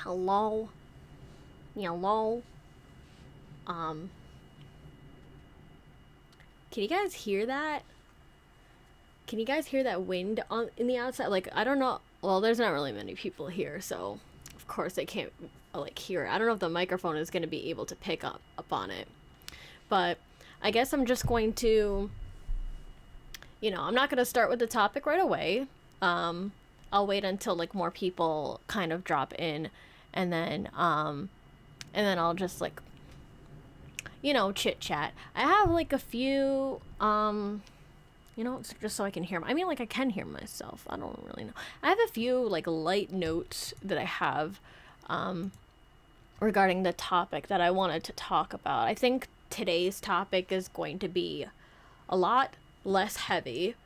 Hello? Hello? Um, can you guys hear that? Can you guys hear that wind on in the outside? Like, I don't know. Well, there's not really many people here, so of course they can't like hear it. I don't know if the microphone is going to be able to pick up on it. But I guess I'm just going to, I'm not going to start with the topic right away. I'll wait until like more people kind of drop in, and then I'll just like chit chat. I have like a few just so I can hear. I mean, like I can hear myself. I don't really know. I have a few like light notes that I have regarding the topic that I wanted to talk about. I think today's topic is going to be a lot less heavy.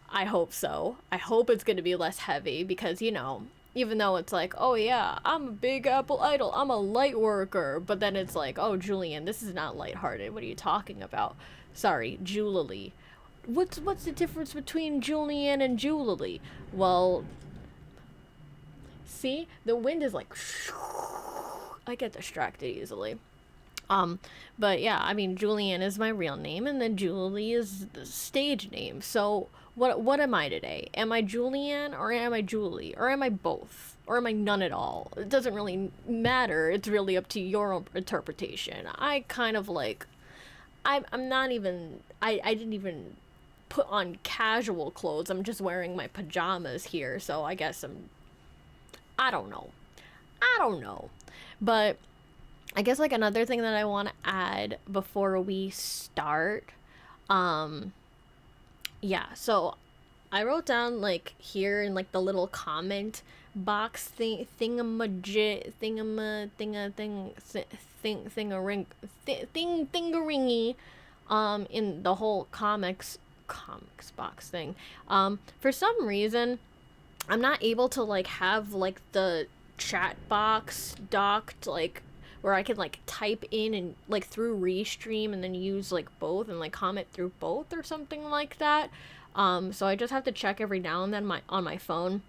I hope so. I hope it's going to be less heavy because, even though it's like, oh yeah, I'm a big Apple idol, I'm a light worker, but then it's like, oh, Julian, this is not lighthearted. What are you talking about? Sorry, Julie. What's the difference between Julian and Julie? Well, see, the wind is like, I get distracted easily. But yeah, I mean, Julian is my real name, and then Julie is the stage name. So what am I today? Am I Julian, or am I Julie, or am I both, or am I none at all? It doesn't really matter. It's really up to your own interpretation. I kind of like, I'm not even. I didn't even put on casual clothes. I'm just wearing my pajamas here. So I guess I don't know. I don't know, but. I guess like another thing that I want to add before we start, yeah, so I wrote down like here in like the little comment box thingaringy, in the whole comics box thing. For some reason, I'm not able to like have like the chat box docked like where I can like type in and like through Restream and then use like both and like comment through both or something like that. So I just have to check every now and then on my phone.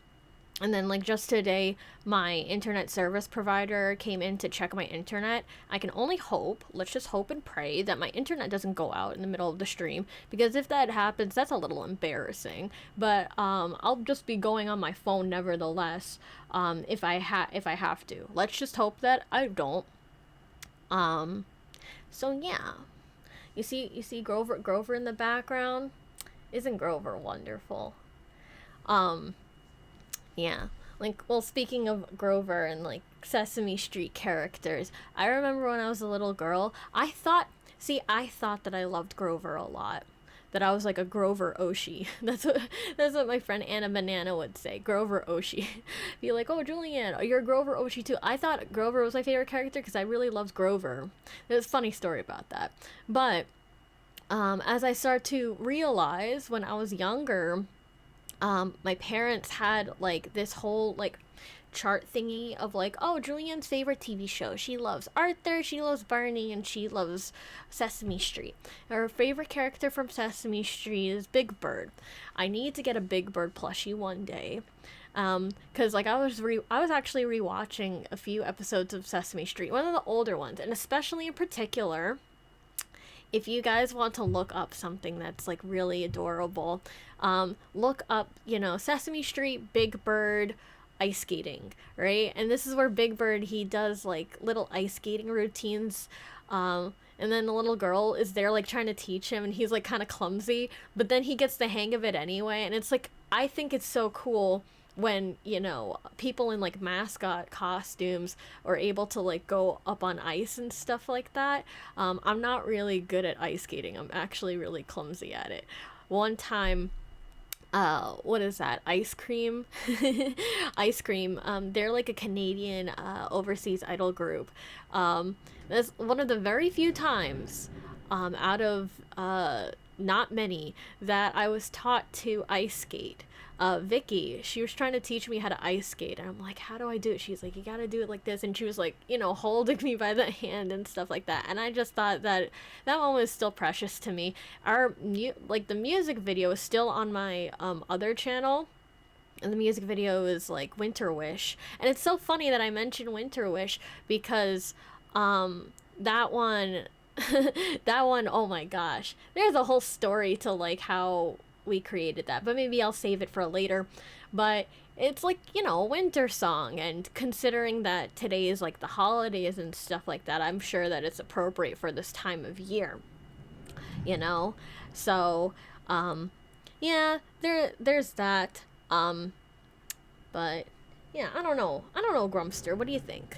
And then like just today, my internet service provider came in to check my internet. I can only hope, let's just hope and pray that my internet doesn't go out in the middle of the stream, because if that happens, that's a little embarrassing. But I'll just be going on my phone nevertheless, if I have to. Let's just hope that I don't. So yeah, you see Grover in the background. Isn't Grover wonderful? Yeah. Like, well, speaking of Grover and like Sesame Street characters, I remember when I was a little girl, I thought that I loved Grover a lot. That I was like a Grover Oshi. That's what my friend Anna Banana would say. Grover Oshi. Be like, oh, Julianne, you're a Grover Oshi too. I thought Grover was my favorite character because I really loved Grover. There's a funny story about that. But as I start to realize when I was younger, My parents had like this whole like chart thingy of like, oh, Julianne's favorite TV show. She loves Arthur, she loves Barney, and she loves Sesame Street. Her favorite character from Sesame Street is Big Bird. I need to get a Big Bird plushie one day. Cause like I was actually rewatching a few episodes of Sesame Street, one of the older ones, and especially in particular, if you guys want to look up something that's like really adorable, look up, Sesame Street, Big Bird, ice skating, right? And this is where Big Bird, he does like little ice skating routines. And then the little girl is there like trying to teach him, and he's like kind of clumsy, but then he gets the hang of it anyway. And it's like, I think it's so cool when people in like mascot costumes are able to like go up on ice and stuff like that. I'm not really good at ice skating. I'm actually really clumsy at it. One time, what is that, ice cream? Ice cream, they're like a Canadian overseas idol group. That's one of the very few times out of not many that I was taught to ice skate. Vicky, she was trying to teach me how to ice skate, and I'm like, how do I do it? She's like, you gotta do it like this, and she was like, holding me by the hand and stuff like that, and I just thought that one was still precious to me. The music video is still on my other channel, and the music video is like Winter Wish, and it's so funny that I mentioned Winter Wish because that one oh my gosh, there's a whole story to like how we created that, but maybe I'll save it for later. But it's like, a winter song, and considering that today is like the holidays and stuff like that, I'm sure that it's appropriate for this time of year, so yeah, there's that. But yeah, I don't know, Grumster, what do you think?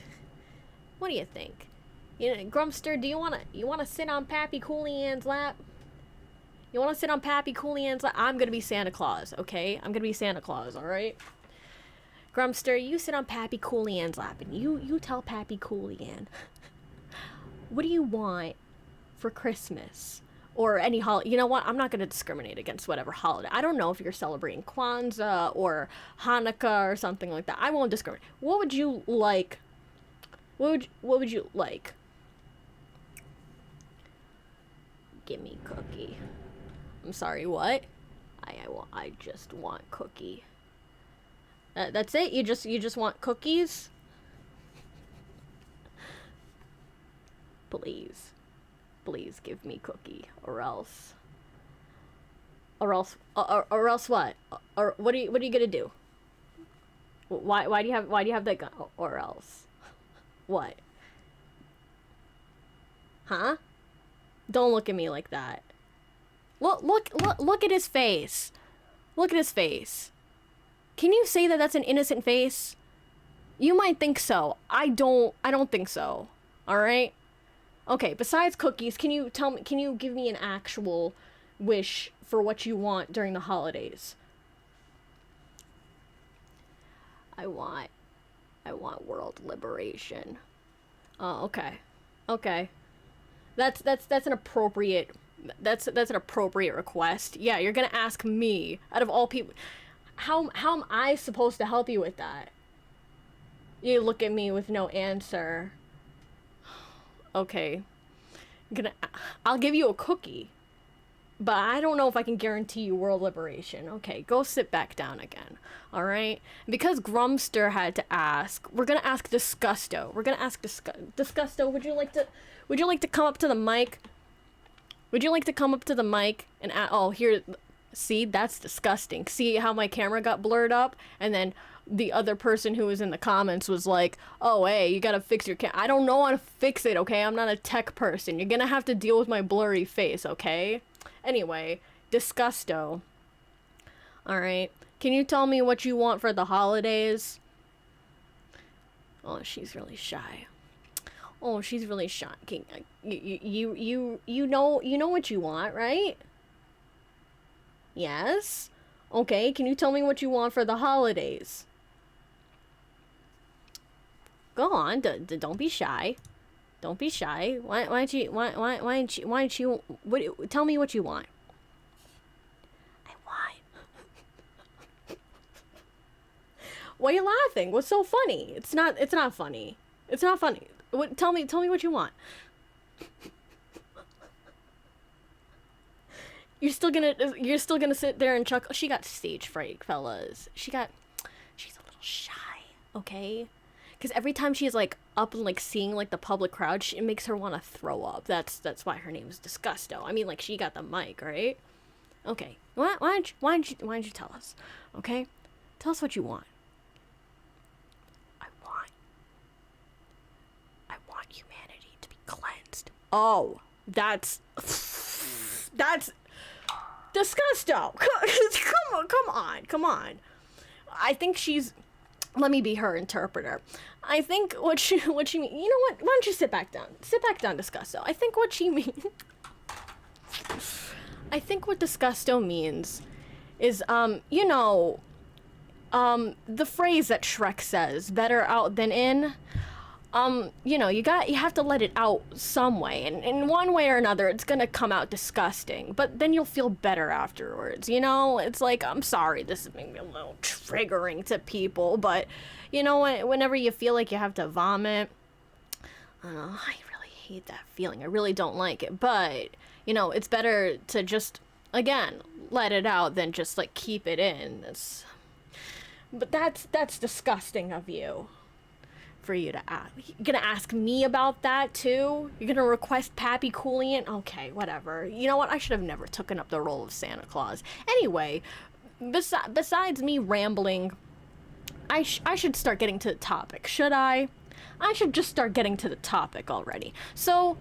Grumster, do you want to sit on Pappy Cooleyann's lap? You want to sit on Pappy Cooleyann's lap? I'm going to be Santa Claus, okay? I'm going to be Santa Claus, all right? Grumster, you sit on Pappy Cooleyann's lap, and you tell Pappy Cooliann, what do you want for Christmas? Or any holiday. You know what? I'm not going to discriminate against whatever holiday. I don't know if you're celebrating Kwanzaa or Hanukkah or something like that. I won't discriminate. What would you like? What would you like? Give me cookie. I'm sorry, what? I just want cookie. That's it? You just want cookies? Please give me cookie, or else what? Or what are you gonna do? Why do you have that gun? Or else what? Huh? Don't look at me like that. Look at his face. Look at his face. Can you say that that's an innocent face? You might think so. I don't think so. All right? Okay, besides cookies, can you give me an actual wish for what you want during the holidays? I want world liberation. Oh, okay. Okay. That's an appropriate request. Yeah, you're gonna ask me, out of all people. How am I supposed to help you with that? You look at me with no answer. Okay. I'll give you a cookie. But I don't know if I can guarantee you world liberation. Okay, go sit back down again. Alright? Because Grumster had to ask, we're gonna ask Disgusto. Disgusto, would you like to come up to the mic? Would you like to come up to the mic and here, see, that's disgusting. See how my camera got blurred up? And then the other person who was in the comments was like, oh, hey, you gotta fix your I don't know how to fix it, okay? I'm not a tech person. You're gonna have to deal with my blurry face, okay? Anyway, Disgusto. Alright. Can you tell me what you want for the holidays? Oh, she's really shy. Oh, she's really shy. You know what you want, right? Yes? Okay, can you tell me what you want for the holidays? Go on, don't be shy. Don't be shy. Why don't you tell me what you want? Why are you laughing? What's so funny? It's not funny. It's not funny. Tell me what you want. You're still gonna sit there and chuckle. She got stage fright, fellas. She's a little shy, okay? Because every time she's like up and like seeing like the public crowd, it makes her want to throw up. That's why her name is Disgusto. I mean, like, she got the mic, right? Okay. Why don't you tell us? Okay, tell us what you want. I want humanity to be cleansed. Oh, that's Disgusto. Come on. I think she's. Let me be her interpreter. I think what she mean. You know what? Why don't you sit back down? Sit back down, Disgusto. I think what she means. I think what Disgusto means is, the phrase that Shrek says, "Better out than in." You have to let it out some way, and in one way or another, it's gonna come out disgusting, but then you'll feel better afterwards, It's like, I'm sorry, this is maybe a little triggering to people, but, whenever you feel like you have to vomit, I really hate that feeling, I really don't like it, but, it's better to just, again, let it out than just, like, keep it in. But that's disgusting of you. For you to ask. You're gonna ask me about that too? You're gonna request Pappy Coolant? Okay, whatever. You know what? I should have never taken up the role of Santa Claus. Anyway, besides me rambling, I should start getting to the topic. Should I? I should just start getting to the topic already. So,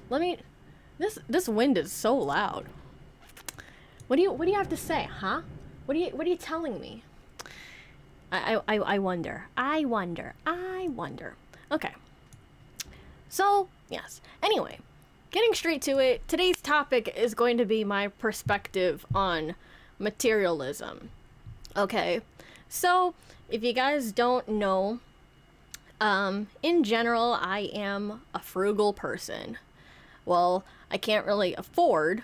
this wind is so loud. What do you have to say, huh? What are you telling me? I wonder. Okay. So, yes. Anyway, getting straight to it, today's topic is going to be my perspective on materialism. Okay. So, if you guys don't know, in general, I am a frugal person. Well, I can't really afford,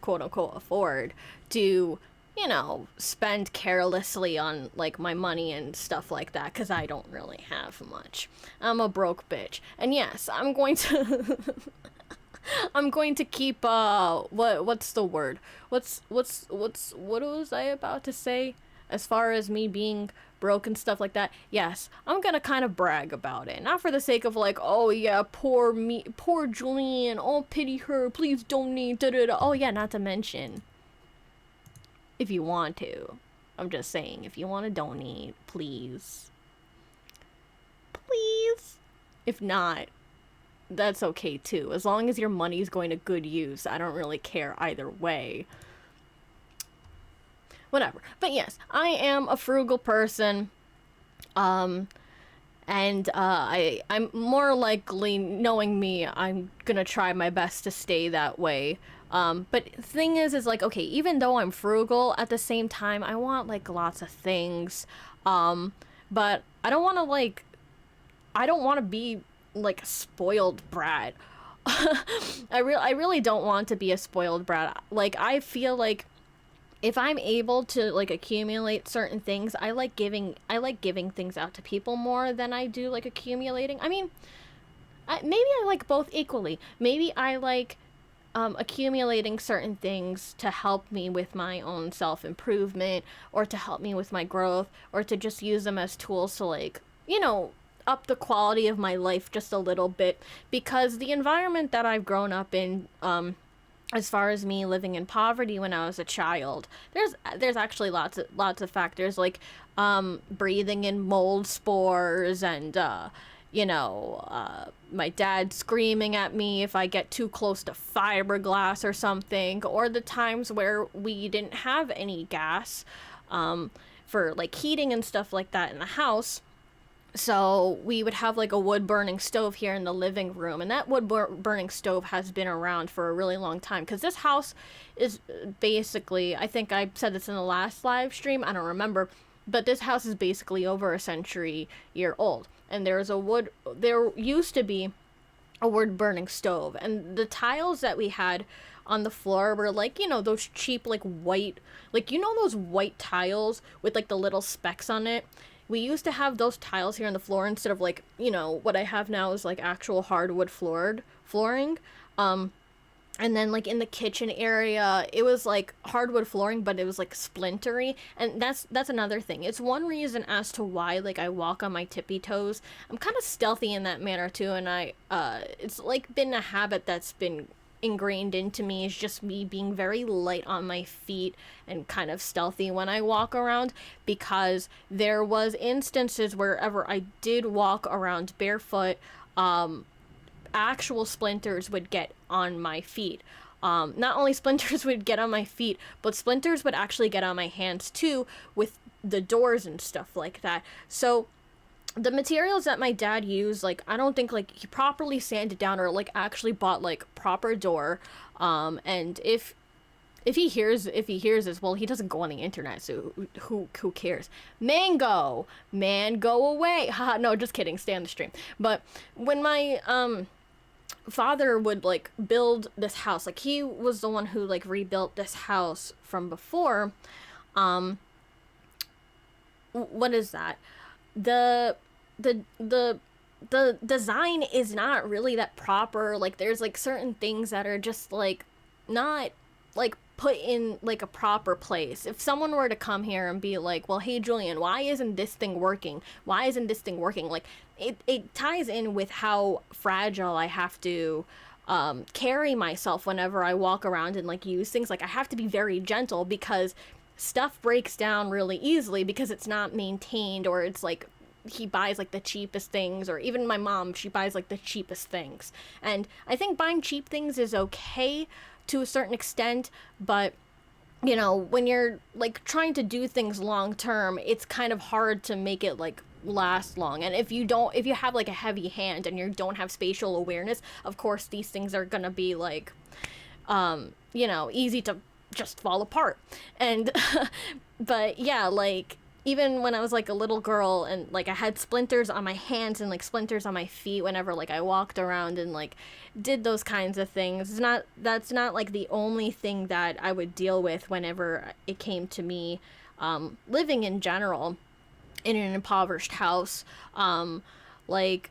quote unquote, afford to spend carelessly on, like, my money and stuff like that, because I don't really have much. I'm a broke bitch. And yes, I'm going to... I'm going to keep, what's the word? What was I about to say? As far as me being broke and stuff like that, yes, I'm gonna kind of brag about it. Not for the sake of, like, oh yeah, poor Julian, oh, pity her, please donate, da-da-da. Oh yeah, not to mention... if you want to. I'm just saying, if you want to donate, please. Please. If not, that's okay too. As long as your money's going to good use, I don't really care either way. Whatever. But yes, I am a frugal person. I'm more likely, knowing me, I'm gonna try my best to stay that way. But thing is like, okay, even though I'm frugal, at the same time, I want, like, lots of things. But I don't want to be, like, a spoiled brat. I really don't want to be a spoiled brat. Like, I feel like if I'm able to, like, accumulate certain things, I like giving things out to people more than I do, like, accumulating. I mean, maybe I like both equally. Maybe I like accumulating certain things to help me with my own self-improvement, or to help me with my growth, or to just use them as tools to, like, up the quality of my life just a little bit, because the environment that I've grown up in, as far as me living in poverty when I was a child, there's actually lots of factors, like breathing in mold spores, and my dad screaming at me if I get too close to fiberglass or something, or the times where we didn't have any gas for, like, heating and stuff like that in the house. So we would have, like, a wood burning stove here in the living room, and that wood burning stove has been around for a really long time, because this house is basically, I think I said this in the last live stream, I don't remember, but this house is basically over a century-year old, and there used to be a wood burning stove, and the tiles that we had on the floor were, like, those cheap, like, white, like, those white tiles with, like, the little specks on it. we used to have those tiles here on the floor instead of like, you know, what I have now is like actual hardwood flooring. And then like in the kitchen area, it was like hardwood flooring, but it was like splintery. And that's another thing. It's one reason as to why like I walk on my tippy toes. I'm kind of stealthy in that manner too, and it's like been a habit that's been ingrained into me, is just me being very light on my feet and kind of stealthy when I walk around, because there was instances wherever I did walk around barefoot, actual splinters would get on my feet. Not only splinters would get on my feet, but splinters would actually get on my hands too, with the doors and stuff like that. So the materials that my dad used, like, I don't think like he properly sanded down or like actually bought like proper door. And if he hears this, well, he doesn't go on the internet, so who cares? Mango, man, go away. Haha, no, just kidding. Stay on the stream. But when my father would like build this house, like he was the one who like rebuilt this house from before. What is that? The design is not really that proper. Like there's like certain things that are just like not like put in like a proper place. If someone were to come here and be like, well, hey Julian, why isn't this thing working? Like it ties in with how fragile I have to carry myself whenever I walk around and like use things. Like I have to be very gentle because stuff breaks down really easily because it's not maintained, or it's like he buys like the cheapest things, or even my mom, she buys like the cheapest things. And I think buying cheap things is okay to a certain extent, but you know, when you're like trying to do things long term, it's kind of hard to make it like last long. And if you have like a heavy hand and you don't have spatial awareness, of course these things are gonna be like you know, easy to just fall apart. And but yeah, like even when I was like a little girl and like I had splinters on my hands and like splinters on my feet whenever like I walked around and like did those kinds of things. That's not like the only thing that I would deal with whenever it came to me living in general in an impoverished house. Like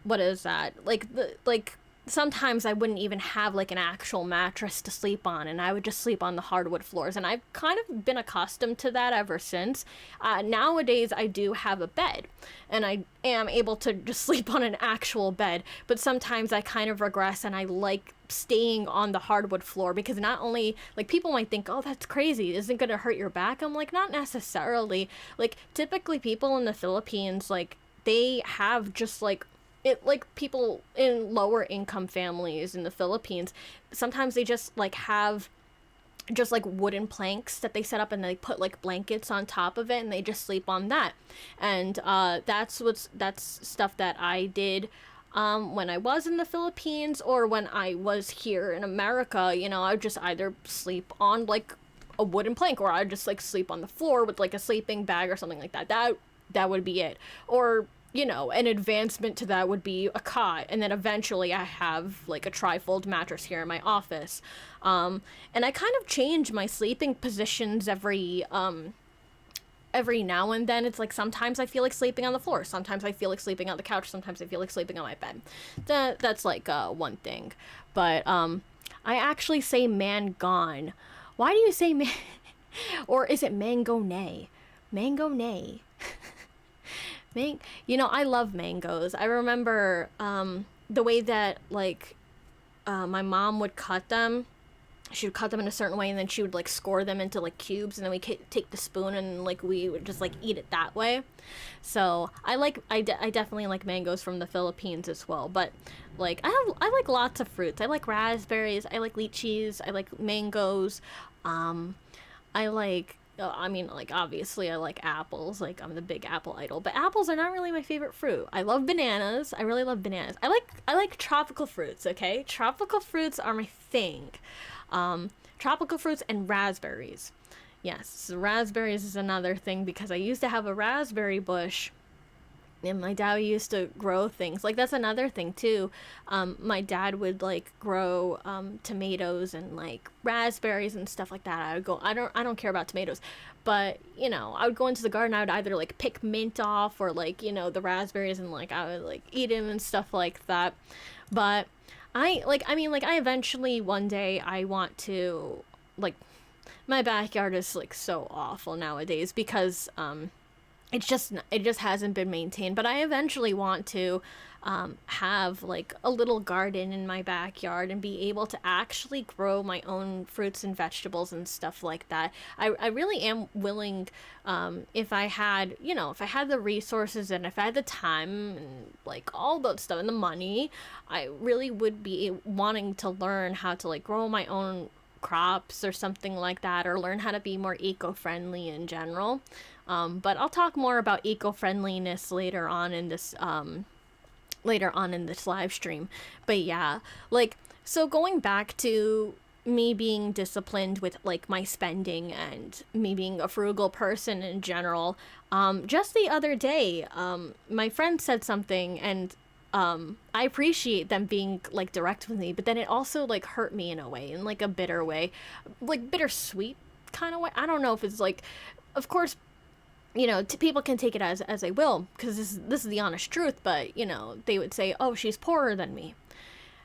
what is that? Like sometimes I wouldn't even have like an actual mattress to sleep on, and I would just sleep on the hardwood floors, and I've kind of been accustomed to that ever since. Nowadays I do have a bed and I am able to just sleep on an actual bed, but sometimes I kind of regress and I like staying on the hardwood floor, because not only like people might think, oh, that's crazy, isn't gonna hurt your back. I'm like, not necessarily. Like typically people in the Philippines, like they have just like it, like people in lower income families in the Philippines, sometimes they just like have just like wooden planks that they set up and they put like blankets on top of it and they just sleep on that. And that's stuff that I did when I was in the Philippines, or when I was here in America. You know, I would just either sleep on like a wooden plank, or I'd just like sleep on the floor with like a sleeping bag or something like that. That would be it. Or you know, an advancement to that would be a cot, and then eventually I have like a trifold mattress here in my office. And I kind of change my sleeping positions every now and then. It's like sometimes I feel like sleeping on the floor, sometimes I feel like sleeping on the couch, sometimes I feel like sleeping on my bed. That's like one thing. But I actually say man gone. Why do you say man? Or is it mango nay? Mango nay. You know, I love mangoes. I remember the way that like my mom would cut them. She would cut them in a certain way, and then she would like score them into like cubes, and then we could take the spoon and like we would just like eat it that way. So I definitely like mangoes from the Philippines as well. But like I like lots of fruits. I like raspberries, I like lychees, I like mangoes. I like I mean, like, obviously I like apples. Like, I'm the big apple idol. But apples are not really my favorite fruit. I love bananas. I really love bananas. I like tropical fruits, okay? Tropical fruits are my thing. Tropical fruits and raspberries. Yes, raspberries is another thing, because I used to have a raspberry bush And my dad used to grow things. Like, that's another thing too. My dad would like grow tomatoes and like raspberries and stuff like that. I would go. I don't care about tomatoes, but I would go into the garden. I would either like pick mint off or like the raspberries, and like I would like eat them and stuff like that. But I eventually one day I want to like, my backyard is like so awful nowadays because it just hasn't been maintained. But I eventually want to have like a little garden in my backyard and be able to actually grow my own fruits and vegetables and stuff like that. I really am willing, if I had the resources and if I had the time and like all that stuff and the money, I really would be wanting to learn how to like grow my own crops or something like that, or learn how to be more eco-friendly in general. But I'll talk more about eco-friendliness later on in this live stream. But yeah, like, so going back to me being disciplined with like my spending and me being a frugal person in general, just the other day, my friend said something, and I appreciate them being like direct with me, but then it also like hurt me in a way, in like a bitter way, like bittersweet kind of way. I don't know if it's like, of course, people can take it as they will, because this is the honest truth. But they would say, "Oh, she's poorer than me,"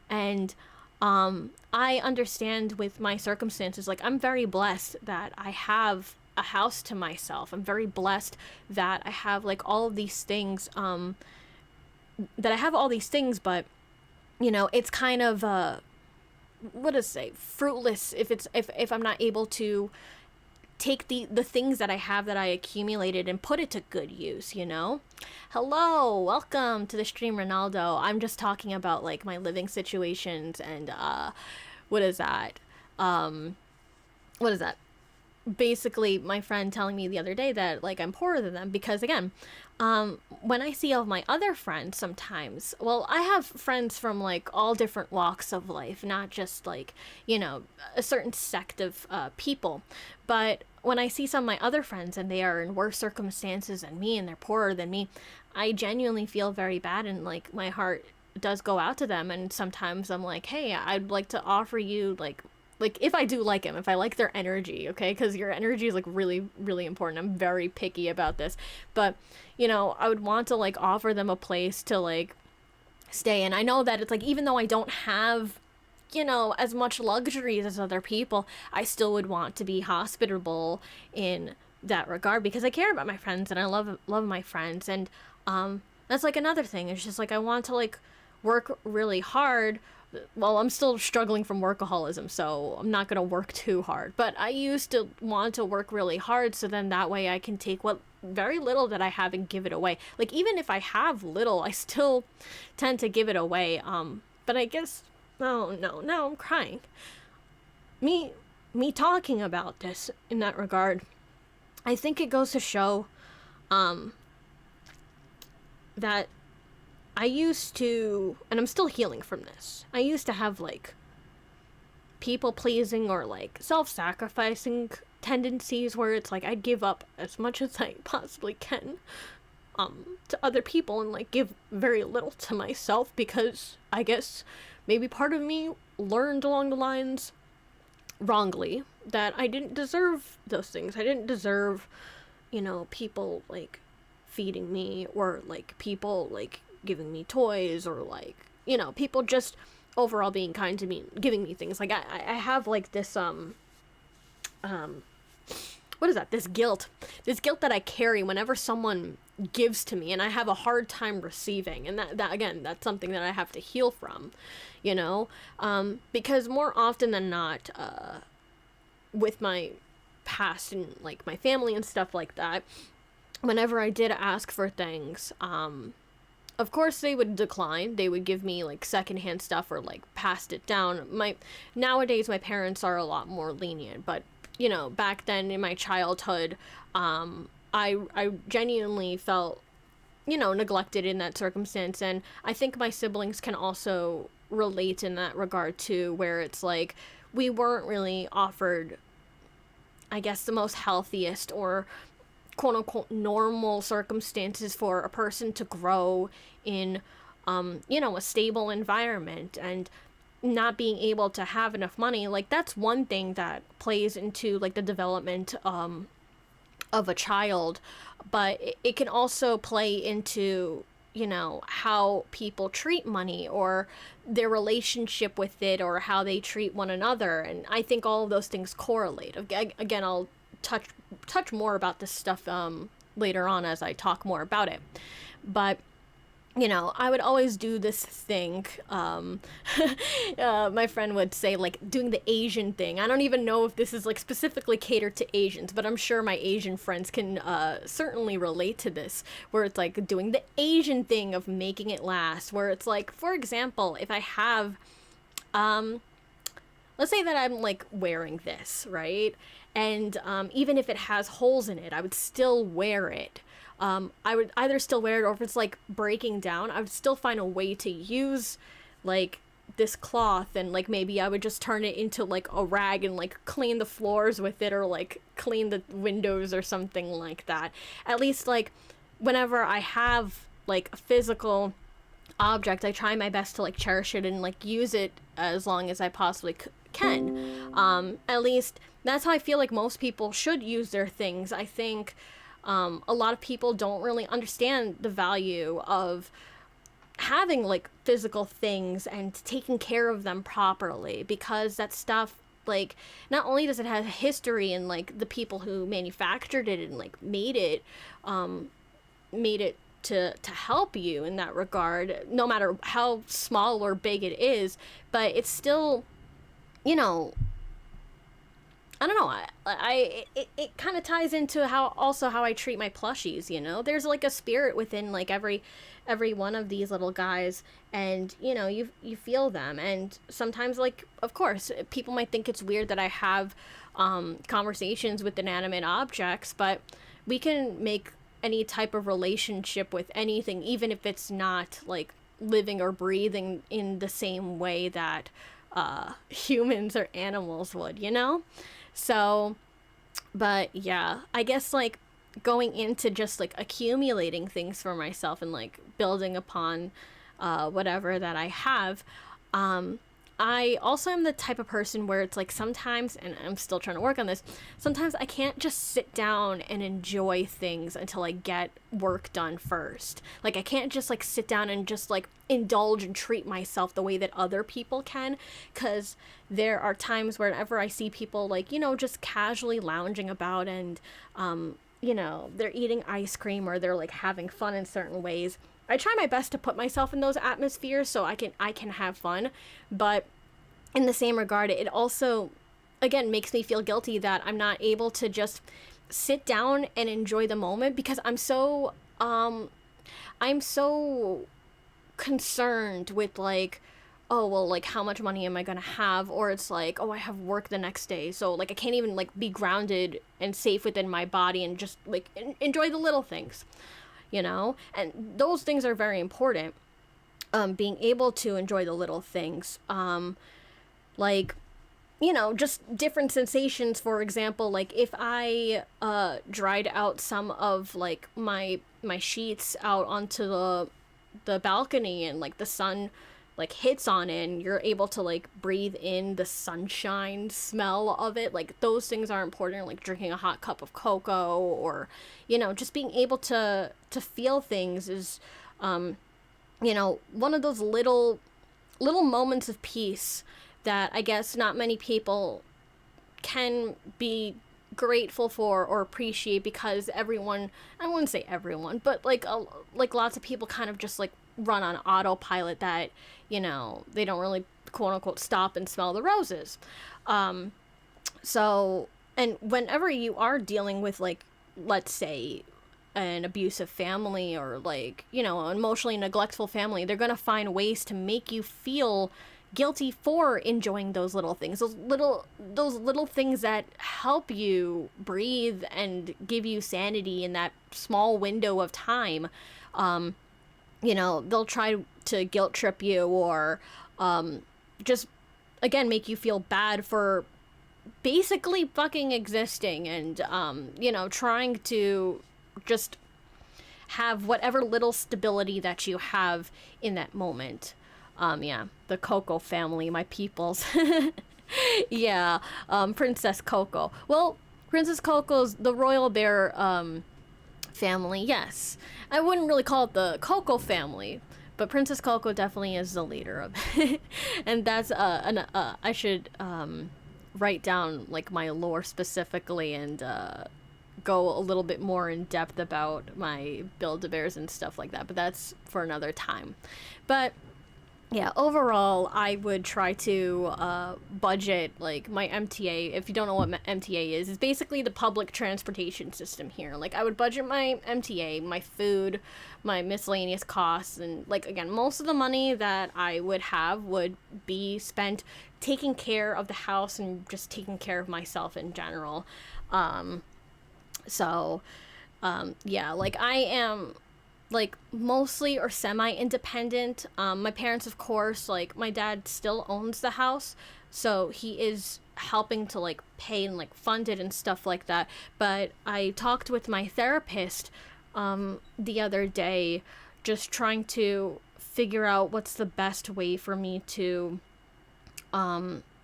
and I understand with my circumstances. Like, I'm very blessed that I have a house to myself. I'm very blessed that I have like all of these things. But it's kind of what to say, fruitless if I'm not able to take the things that I have that I accumulated and put it to good use. Hello, welcome to the stream, Ronaldo. I'm just talking about like my living situations and what is that? What is that? Basically, my friend telling me the other day that like I'm poorer than them because, again, when I see all of my other friends sometimes, well, I have friends from like all different walks of life, not just like a certain sect of people. But when I see some of my other friends and they are in worse circumstances than me and they're poorer than me, I genuinely feel very bad, and like my heart does go out to them. And sometimes I'm like, hey, I'd like to offer you like if I do like them, if I like their energy, okay? Because your energy is like really, really important. I'm very picky about this. But, I would want to like offer them a place to like stay. And I know that it's like, even though I don't have, as much luxuries as other people, I still would want to be hospitable in that regard, because I care about my friends and I love my friends. And that's like another thing. It's just like I want to like work really hard. Well, I'm still struggling from workaholism, so I'm not going to work too hard. But I used to want to work really hard, so then that way I can take what very little that I have and give it away. Like, even if I have little, I still tend to give it away. But I guess, no, now I'm crying. Me talking about this in that regard, I think it goes to show that I used to, and I'm still healing from this, I used to have like people pleasing or like self-sacrificing tendencies where it's like I'd give up as much as I possibly can to other people and like give very little to myself, because I guess maybe part of me learned along the lines wrongly that I didn't deserve those things. I didn't deserve, people like feeding me, or like people like giving me toys, or like people just overall being kind to me, giving me things. Like I have like this what is that, this guilt that I carry whenever someone gives to me, and I have a hard time receiving. And that again, that's something that I have to heal from, because more often than not, with my past and like my family and stuff like that, whenever I did ask for things, of course they would decline. They would give me like secondhand stuff or like passed it down. Nowadays my parents are a lot more lenient, but back then in my childhood, I genuinely felt neglected in that circumstance. And I think my siblings can also relate in that regard too, where it's like we weren't really offered, I guess, the most healthiest or quote unquote normal circumstances for a person to grow in, a stable environment, and not being able to have enough money, like that's one thing that plays into like the development of a child. But it can also play into, how people treat money, or their relationship with it, or how they treat one another. And I think all of those things correlate. Again, I'll touch more about this stuff later on as I talk more about it. But I would always do this thing. My friend would say, like, doing the Asian thing. I don't even know if this is, like, specifically catered to Asians, but I'm sure my Asian friends can certainly relate to this, where it's, like, doing the Asian thing of making it last, where it's, like, for example, if I have, let's say that I'm, like, wearing this, right? And even if it has holes in it, I would still wear it. I would either still wear it, or if it's like breaking down, I would still find a way to use like this cloth, and like maybe I would just turn it into like a rag and like clean the floors with it, or like clean the windows or something like that. At least like whenever I have like a physical object, I try my best to like cherish it and like use it as long as I possibly can. At least that's how I feel like most people should use their things. I think a lot of people don't really understand the value of having like physical things and taking care of them properly, because that stuff, like, not only does it have history and like the people who manufactured it and like made it to help you in that regard, no matter how small or big it is, but it's still, I don't know. It kind of ties into how I treat my plushies. There's like a spirit within like every one of these little guys, and you feel them. And sometimes, like, of course, people might think it's weird that I have conversations with inanimate objects, but we can make any type of relationship with anything, even if it's not like living or breathing in the same way that humans or animals would, So, but yeah, I guess like going into just like accumulating things for myself and like building upon whatever that I have, I also am the type of person where it's like sometimes, and I'm still trying to work on this, sometimes I can't just sit down and enjoy things until I get work done first. Like, I can't just like sit down and just like indulge and treat myself the way that other people can, because there are times whenever I see people like, just casually lounging about and, they're eating ice cream, or they're like having fun in certain ways. I try my best to put myself in those atmospheres so I can have fun, but in the same regard, it also, again, makes me feel guilty that I'm not able to just sit down and enjoy the moment, because I'm so concerned with like, oh, well, like, how much money am I gonna have? Or it's like, oh, I have work the next day, so like I can't even like be grounded and safe within my body and just like enjoy the little things. And those things are very important. Being able to enjoy the little things, like, just different sensations. For example, like if I dried out some of like my sheets out onto the balcony, and like the sun like hits on it, and you're able to like breathe in the sunshine smell of it, like those things are important. Like drinking a hot cup of cocoa, or just being able to feel things is one of those little moments of peace that I guess not many people can be grateful for or appreciate, because everyone, I wouldn't say everyone, but like lots of people kind of just like run on autopilot, that they don't really quote unquote stop and smell the roses. So, and whenever you are dealing with like, let's say, an abusive family, or like an emotionally neglectful family, they're gonna find ways to make you feel guilty for enjoying those little things, those little things that help you breathe and give you sanity in that small window of time. They'll try to guilt trip you, or just again make you feel bad for basically fucking existing, and trying to just have whatever little stability that you have in that moment. Yeah, the Coco family, my peoples. Yeah, Princess Coco. Well, Princess Coco's the royal bear family, yes. I wouldn't really call it the Coco family, but Princess Coco definitely is the leader of it. And that's I should write down like my lore specifically and go a little bit more in depth about my Build-A-Bears and stuff like that, but that's for another time. But yeah, overall, I would try to budget like my MTA. If you don't know what MTA is, it's basically the public transportation system here. Like, I would budget my MTA, my food, my miscellaneous costs, and like again, most of the money that I would have would be spent taking care of the house and just taking care of myself in general. So, yeah, like I am like mostly or semi-independent. My parents, of course, like my dad still owns the house, so he is helping to like pay and like fund it and stuff like that. But I talked with my therapist the other day, just trying to figure out what's the best way for me to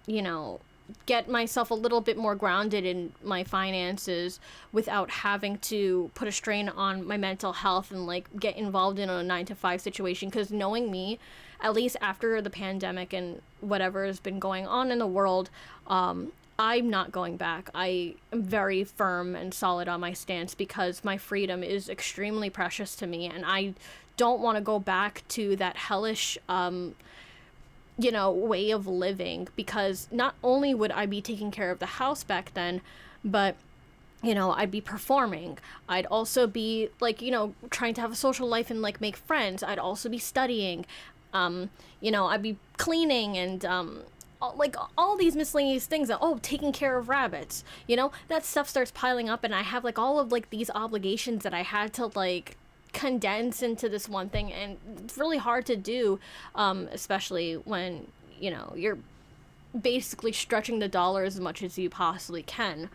you know, get myself a little bit more grounded in my finances without having to put a strain on my mental health and like get involved in a 9-to-5 situation. Because knowing me, at least after the pandemic and whatever has been going on in the world, I'm not going back. I am very firm and solid on my stance because my freedom is extremely precious to me, and I don't want to go back to that hellish you know, way of living, because not only would I be taking care of the house back then, but you know, I'd be performing. I'd also be like, you know, trying to have a social life and like make friends. I'd also be studying. You know, I'd be cleaning and like all these miscellaneous things. Oh, taking care of rabbits. You know, that stuff starts piling up, and I have like all of like these obligations that I had to like condense into this one thing, and it's really hard to do, especially when, you know, you're basically stretching the dollar as much as you possibly can.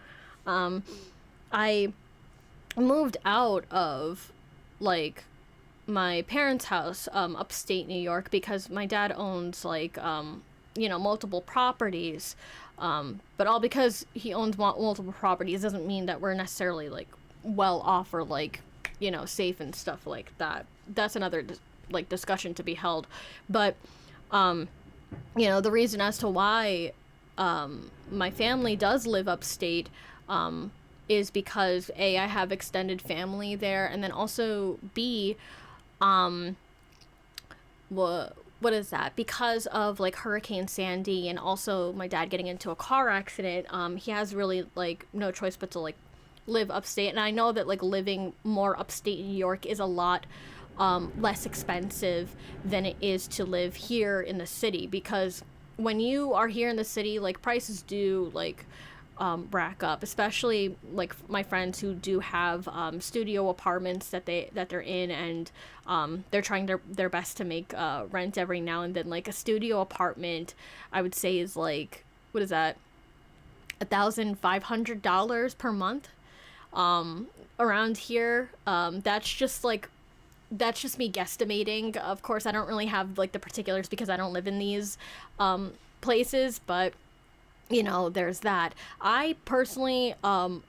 I moved out of like my parents' house upstate New York because my dad owns like you know, multiple properties, but all because he owns multiple properties doesn't mean that we're necessarily like well off or like, you know, safe and stuff like that. That's another like discussion to be held. But you know, the reason as to why my family does live upstate is because A, I have extended family there, and then also B, what is that? Because of like Hurricane Sandy and also my dad getting into a car accident, he has really like no choice but to like live upstate. And I know that like living more upstate New York is a lot less expensive than it is to live here in the city, because when you are here in the city, like prices do like rack up, especially like my friends who do have studio apartments that they're in, and they're trying their best to make rent every now and then. Like a studio apartment, I would say, is like, what is that, $1,500 per month around here. That's just me guesstimating. Of course, I don't really have like the particulars because I don't live in these places, but you know, there's that. I personally I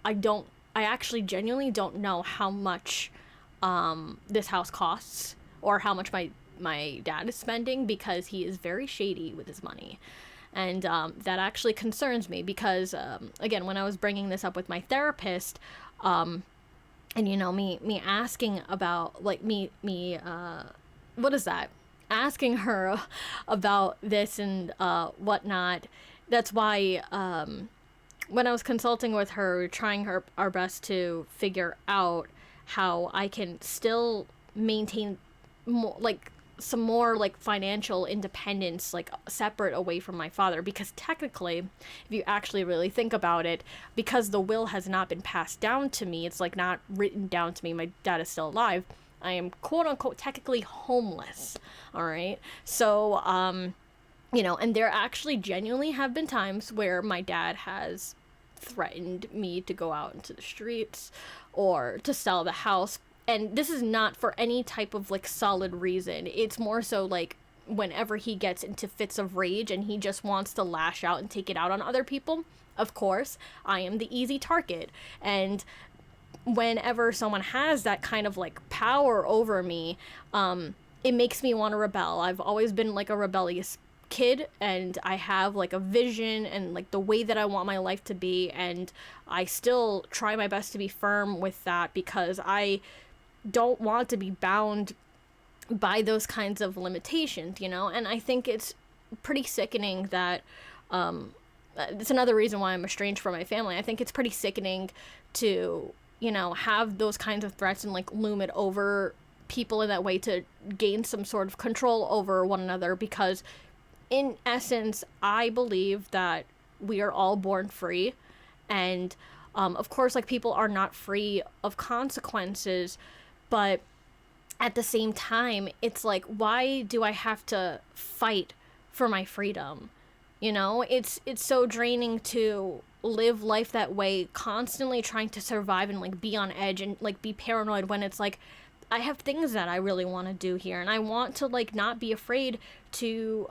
actually genuinely don't know how much this house costs, or how much my dad is spending, because he is very shady with his money. And that actually concerns me because, again, when I was bringing this up with my therapist, and, you know, me asking about, like, what is that? Asking her about this and whatnot. That's why when I was consulting with her, trying our best to figure out how I can still maintain more, like, some more like financial independence, like separate away from my father, because technically, if you actually really think about it, because the will has not been passed down to me, it's like not written down to me, my dad is still alive, I am quote unquote technically homeless. All right, so you know, and there actually genuinely have been times where my dad has threatened me to go out into the streets or to sell the house. And this is not for any type of like solid reason. It's more so like whenever he gets into fits of rage and he just wants to lash out and take it out on other people. Of course, I am the easy target. And whenever someone has that kind of like power over me, it makes me want to rebel. I've always been like a rebellious kid, and I have like a vision and like the way that I want my life to be, and I still try my best to be firm with that because I don't want to be bound by those kinds of limitations, you know? And I think it's pretty sickening that it's another reason why I'm estranged from my family. I think it's pretty sickening to, you know, have those kinds of threats and like loom it over people in that way to gain some sort of control over one another, because in essence, I believe that we are all born free. And of course, like, people are not free of consequences, but at the same time, it's like, why do I have to fight for my freedom? You know, it's so draining to live life that way, constantly trying to survive and like be on edge and like be paranoid, when it's like, I have things that I really want to do here, and I want to like not be afraid to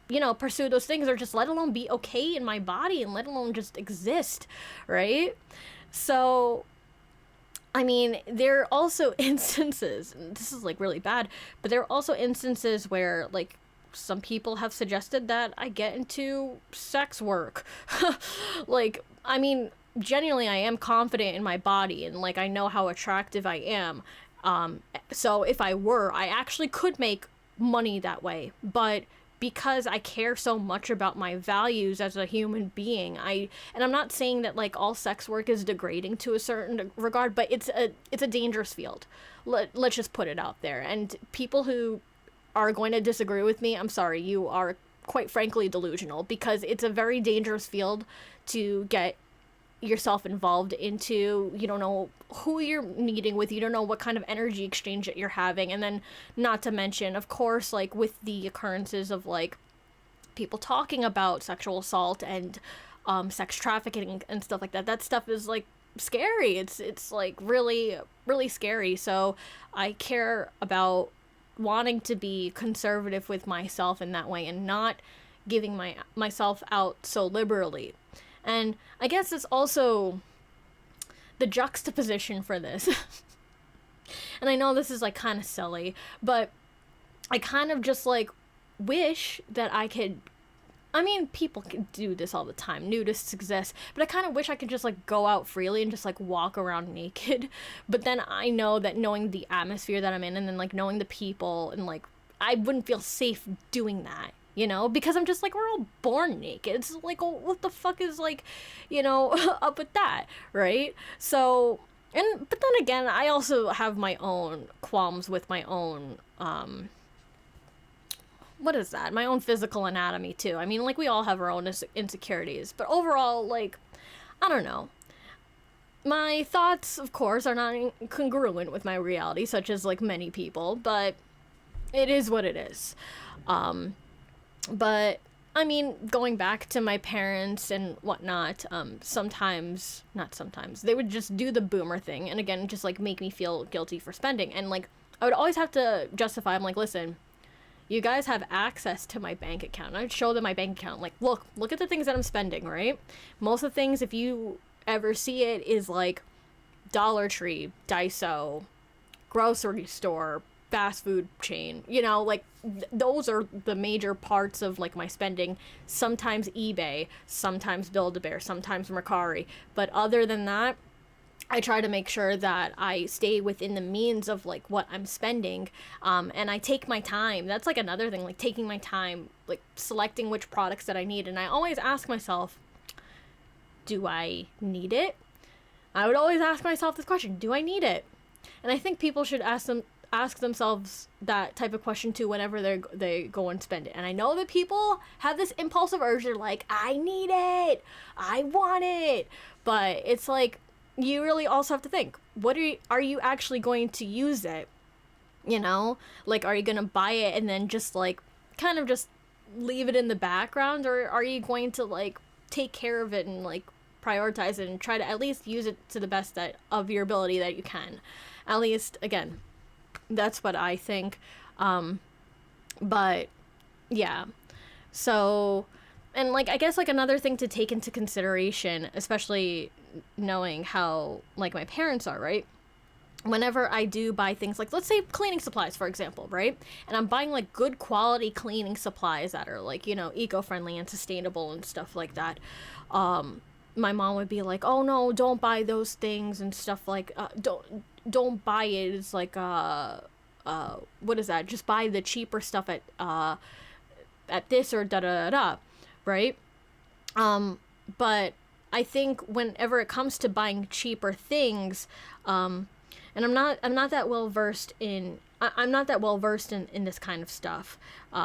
you know, pursue those things, or just let alone be okay in my body, and let alone just exist, right? So I mean, there are also instances, and this is like really bad, but there are also instances where like some people have suggested that I get into sex work. Like, I mean, genuinely, I am confident in my body, and like I know how attractive I am. So if I were, I actually could make money that way. But because I care so much about my values as a human being, and I'm not saying that like all sex work is degrading to a certain regard, but it's a dangerous field. Let's just put it out there. And people who are going to disagree with me, I'm sorry, you are quite frankly delusional, because it's a very dangerous field to get yourself involved into. You don't know who you're meeting with, you don't know what kind of energy exchange that you're having, and then not to mention, of course, like with the occurrences of like people talking about sexual assault and sex trafficking and stuff like that, that stuff is like scary. It's like really really scary. So I care about wanting to be conservative with myself in that way, and not giving myself out so liberally. And I guess it's also the juxtaposition for this. And I know this is like kind of silly, but I kind of just like wish that I could, I mean, people can do this all the time, nudists exist, but I kind of wish I could just like go out freely and just like walk around naked. But then I know that knowing the atmosphere that I'm in, and then like knowing the people, and like I wouldn't feel safe doing that, you know, because I'm just like, we're all born naked. It's like, oh, what the fuck is like, you know, up with that, right? So, but then again, I also have my own qualms with my own what is that? My own physical anatomy too. I mean, like, we all have our own insecurities, but overall, like, I don't know. My thoughts, of course, are not congruent with my reality, such as like many people, but it is what it is. But I mean, going back to my parents and whatnot, not sometimes, they would just do the boomer thing, and again, just like make me feel guilty for spending. And like, I would always have to justify, I'm like, listen, you guys have access to my bank account. And I'd show them my bank account. Like, look at the things that I'm spending, right? Most of the things, if you ever see it, is like Dollar Tree, Daiso, grocery store, fast food chain. You know, like, those are the major parts of like my spending. Sometimes eBay, sometimes Build-A-Bear, sometimes Mercari. But other than that, I try to make sure that I stay within the means of like what I'm spending, and I take my time. That's like another thing, like taking my time, like selecting which products that I need. And I always ask myself, do I need it? I would always ask myself this question, do I need it? And I think people should ask themselves that type of question too whenever they go and spend it. And I know that people have this impulsive urge, they're like, I need it, I want it, but it's like, you really also have to think, what are you actually going to use it? You know, like, are you gonna buy it and then just like kind of just leave it in the background, or are you going to like take care of it and like prioritize it and try to at least use it to the best of your ability that you can. At least, again, that's what I think. But yeah, so, and like, I guess like another thing to take into consideration, especially knowing how like my parents are, right? Whenever I do buy things like, let's say cleaning supplies, for example, right? And I'm buying like good quality cleaning supplies that are like, you know, eco-friendly and sustainable and stuff like that. My mom would be like, oh no, don't buy those things and stuff like, don't buy it. It's like, what is that? Just buy the cheaper stuff at this or da da da da, right? But I think whenever it comes to buying cheaper things, and I'm not that well versed in this kind of stuff,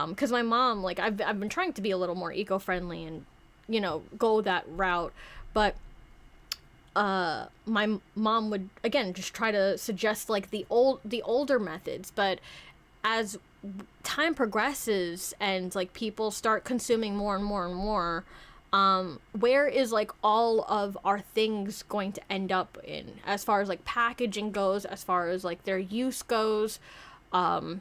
because my mom, like, I've been trying to be a little more eco-friendly and, you know, go that route, but my mom would again just try to suggest like the older methods, but as time progresses and like people start consuming more and more and more, where is like all of our things going to end up in as far as like packaging goes, as far as like their use goes? I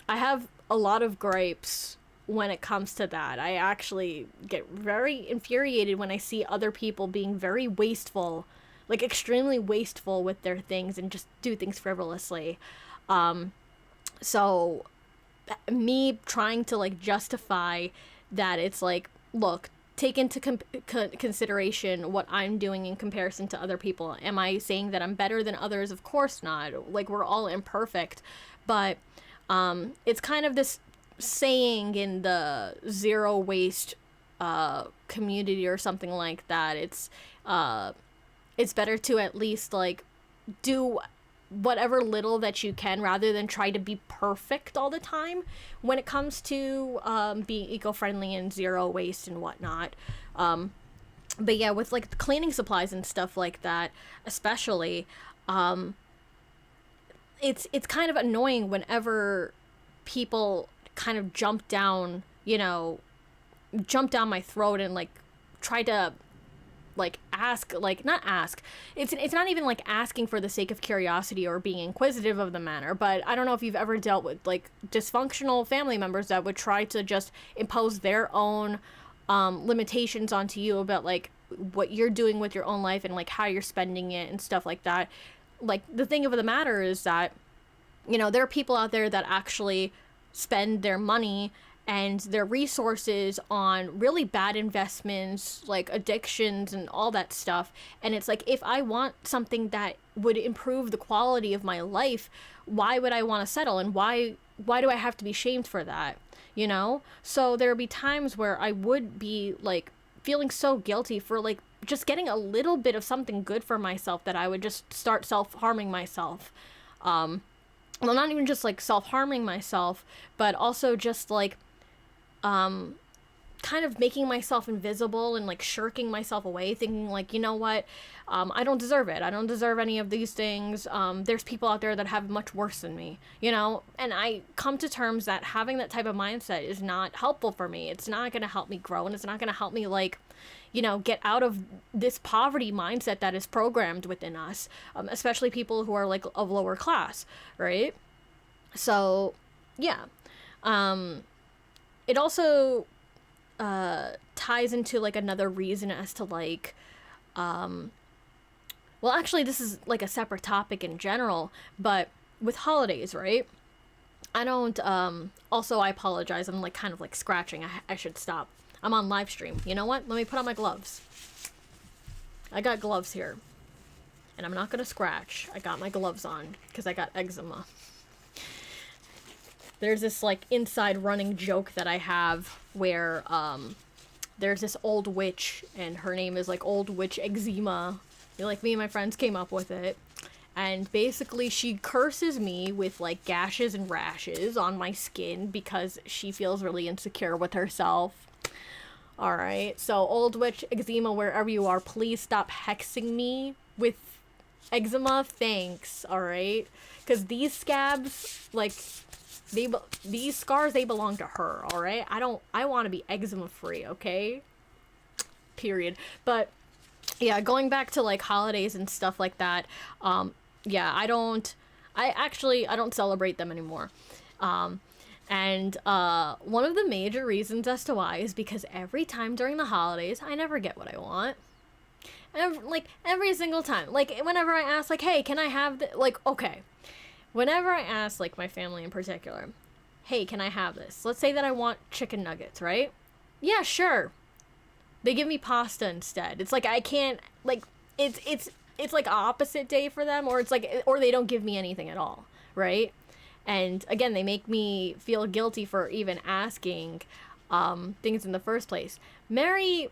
have a lot of gripes when it comes to that. I actually get very infuriated when I see other people being very wasteful, like extremely wasteful with their things and just do things frivolously. So me trying to like justify that, it's like, look, take into consideration what I'm doing in comparison to other people. Am I saying that I'm better than others? Of course not. Like, we're all imperfect. But it's kind of this saying in the zero waste community or something like that. It's better to at least like do whatever little that you can rather than try to be perfect all the time when it comes to being eco-friendly and zero waste and whatnot. But yeah, with like cleaning supplies and stuff like that, especially, it's kind of annoying whenever people kind of jump down my throat and like try to like ask, like not ask, it's not even like asking for the sake of curiosity or being inquisitive of the matter, but I don't know if you've ever dealt with like dysfunctional family members that would try to just impose their own limitations onto you about like what you're doing with your own life and like how you're spending it and stuff like that. Like, the thing of the matter is that, you know, there are people out there that actually spend their money and their resources on really bad investments, like addictions and all that stuff. And it's like, if I want something that would improve the quality of my life, why would I want to settle? And why do I have to be shamed for that? You know? So there would be times where I would be like feeling so guilty for like just getting a little bit of something good for myself that I would just start self-harming myself. Well, not even just like self-harming myself, but also just like kind of making myself invisible and like shirking myself away, thinking like, you know what, I don't deserve it. I don't deserve any of these things. There's people out there that have much worse than me, you know? And I come to terms that having that type of mindset is not helpful for me. It's not going to help me grow, and it's not going to help me like, you know, get out of this poverty mindset that is programmed within us, especially people who are like of lower class, right? So, yeah. It also ties into like another reason as to like, well, actually this is like a separate topic in general, but with holidays, right? I don't, also I apologize, I'm like kind of like scratching. I should stop. I'm on live stream. You know what? Let me put on my gloves. I got gloves here. And I'm not gonna scratch. I got my gloves on because I got eczema. There's this like inside running joke that I have where there's this old witch and her name is like Old Witch Eczema. Like, me and my friends came up with it. And basically she curses me with like gashes and rashes on my skin because she feels really insecure with herself. Alright, so Old Witch Eczema, wherever you are, please stop hexing me with eczema, thanks, alright? Because these scabs, like, these scars, they belong to her, alright? I want to be eczema free, okay? Period. But yeah, going back to like holidays and stuff like that. Yeah, I don't celebrate them anymore. And one of the major reasons as to why is because every time during the holidays, I never get what I want. Every single time. Like, whenever I ask, like, hey, can I have like, okay. Whenever I ask, like, my family in particular, hey, can I have this? Let's say that I want chicken nuggets, right? Yeah, sure. They give me pasta instead. It's like I can't, like, it's like opposite day for them, or it's like, or they don't give me anything at all, right? And again, they make me feel guilty for even asking things in the first place. Merry,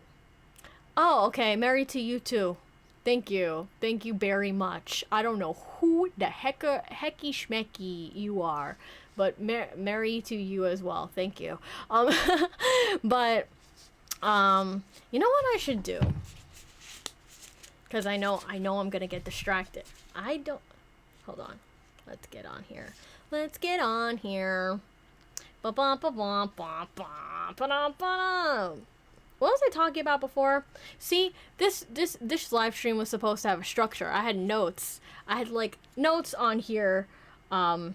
oh, okay, Merry to you too. Thank you. Thank you very much. I don't know who the hecky schmecky you are, but Merry to you as well. Thank you. But, you know what I should do? Because I know I'm going to get distracted. Hold on. Let's get on here. What was I talking about before? See, this live stream was supposed to have a structure. I had notes. I had like notes on here. Yeah,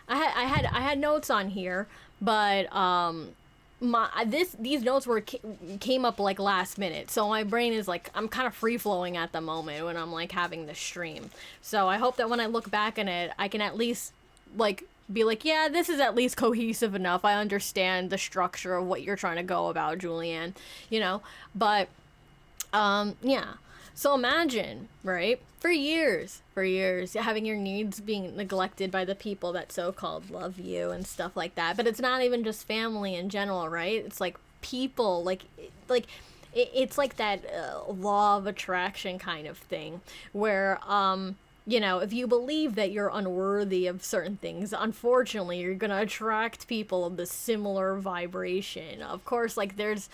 I had notes on here, but these notes came up like last minute, so my brain is like, I'm kind of free flowing at the moment when I'm like having this stream. So I hope that when I look back on it, I can at least like be like, yeah, this is at least cohesive enough. I understand the structure of what you're trying to go about, Julianne, you know. But yeah. So imagine, right? For years, having your needs being neglected by the people that so-called love you and stuff like that. But it's not even just family in general, right? It's like people, it's like that law of attraction kind of thing where, you know, if you believe that you're unworthy of certain things, unfortunately, you're gonna attract people of the similar vibration. Of course, like there's,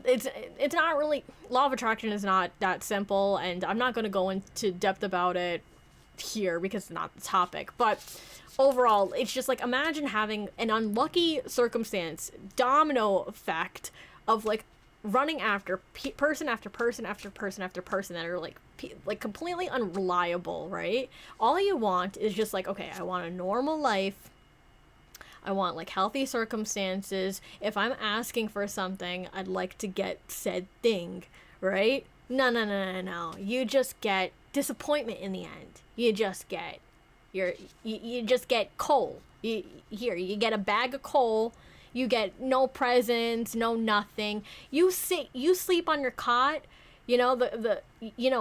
it's not really, law of attraction is not that simple, and I'm not going to go into depth about it here because it's not the topic, but overall, it's just like, imagine having an unlucky circumstance, domino effect of like running after person after person after person after person that are like completely unreliable, right? All you want is just like, okay, I want a normal life. I want like healthy circumstances. If I'm asking for something, I'd like to get said thing, right? No. You just get disappointment in the end. You just get you just get coal. You get a bag of coal. You get no presents, no nothing. You sleep on your cot. You know,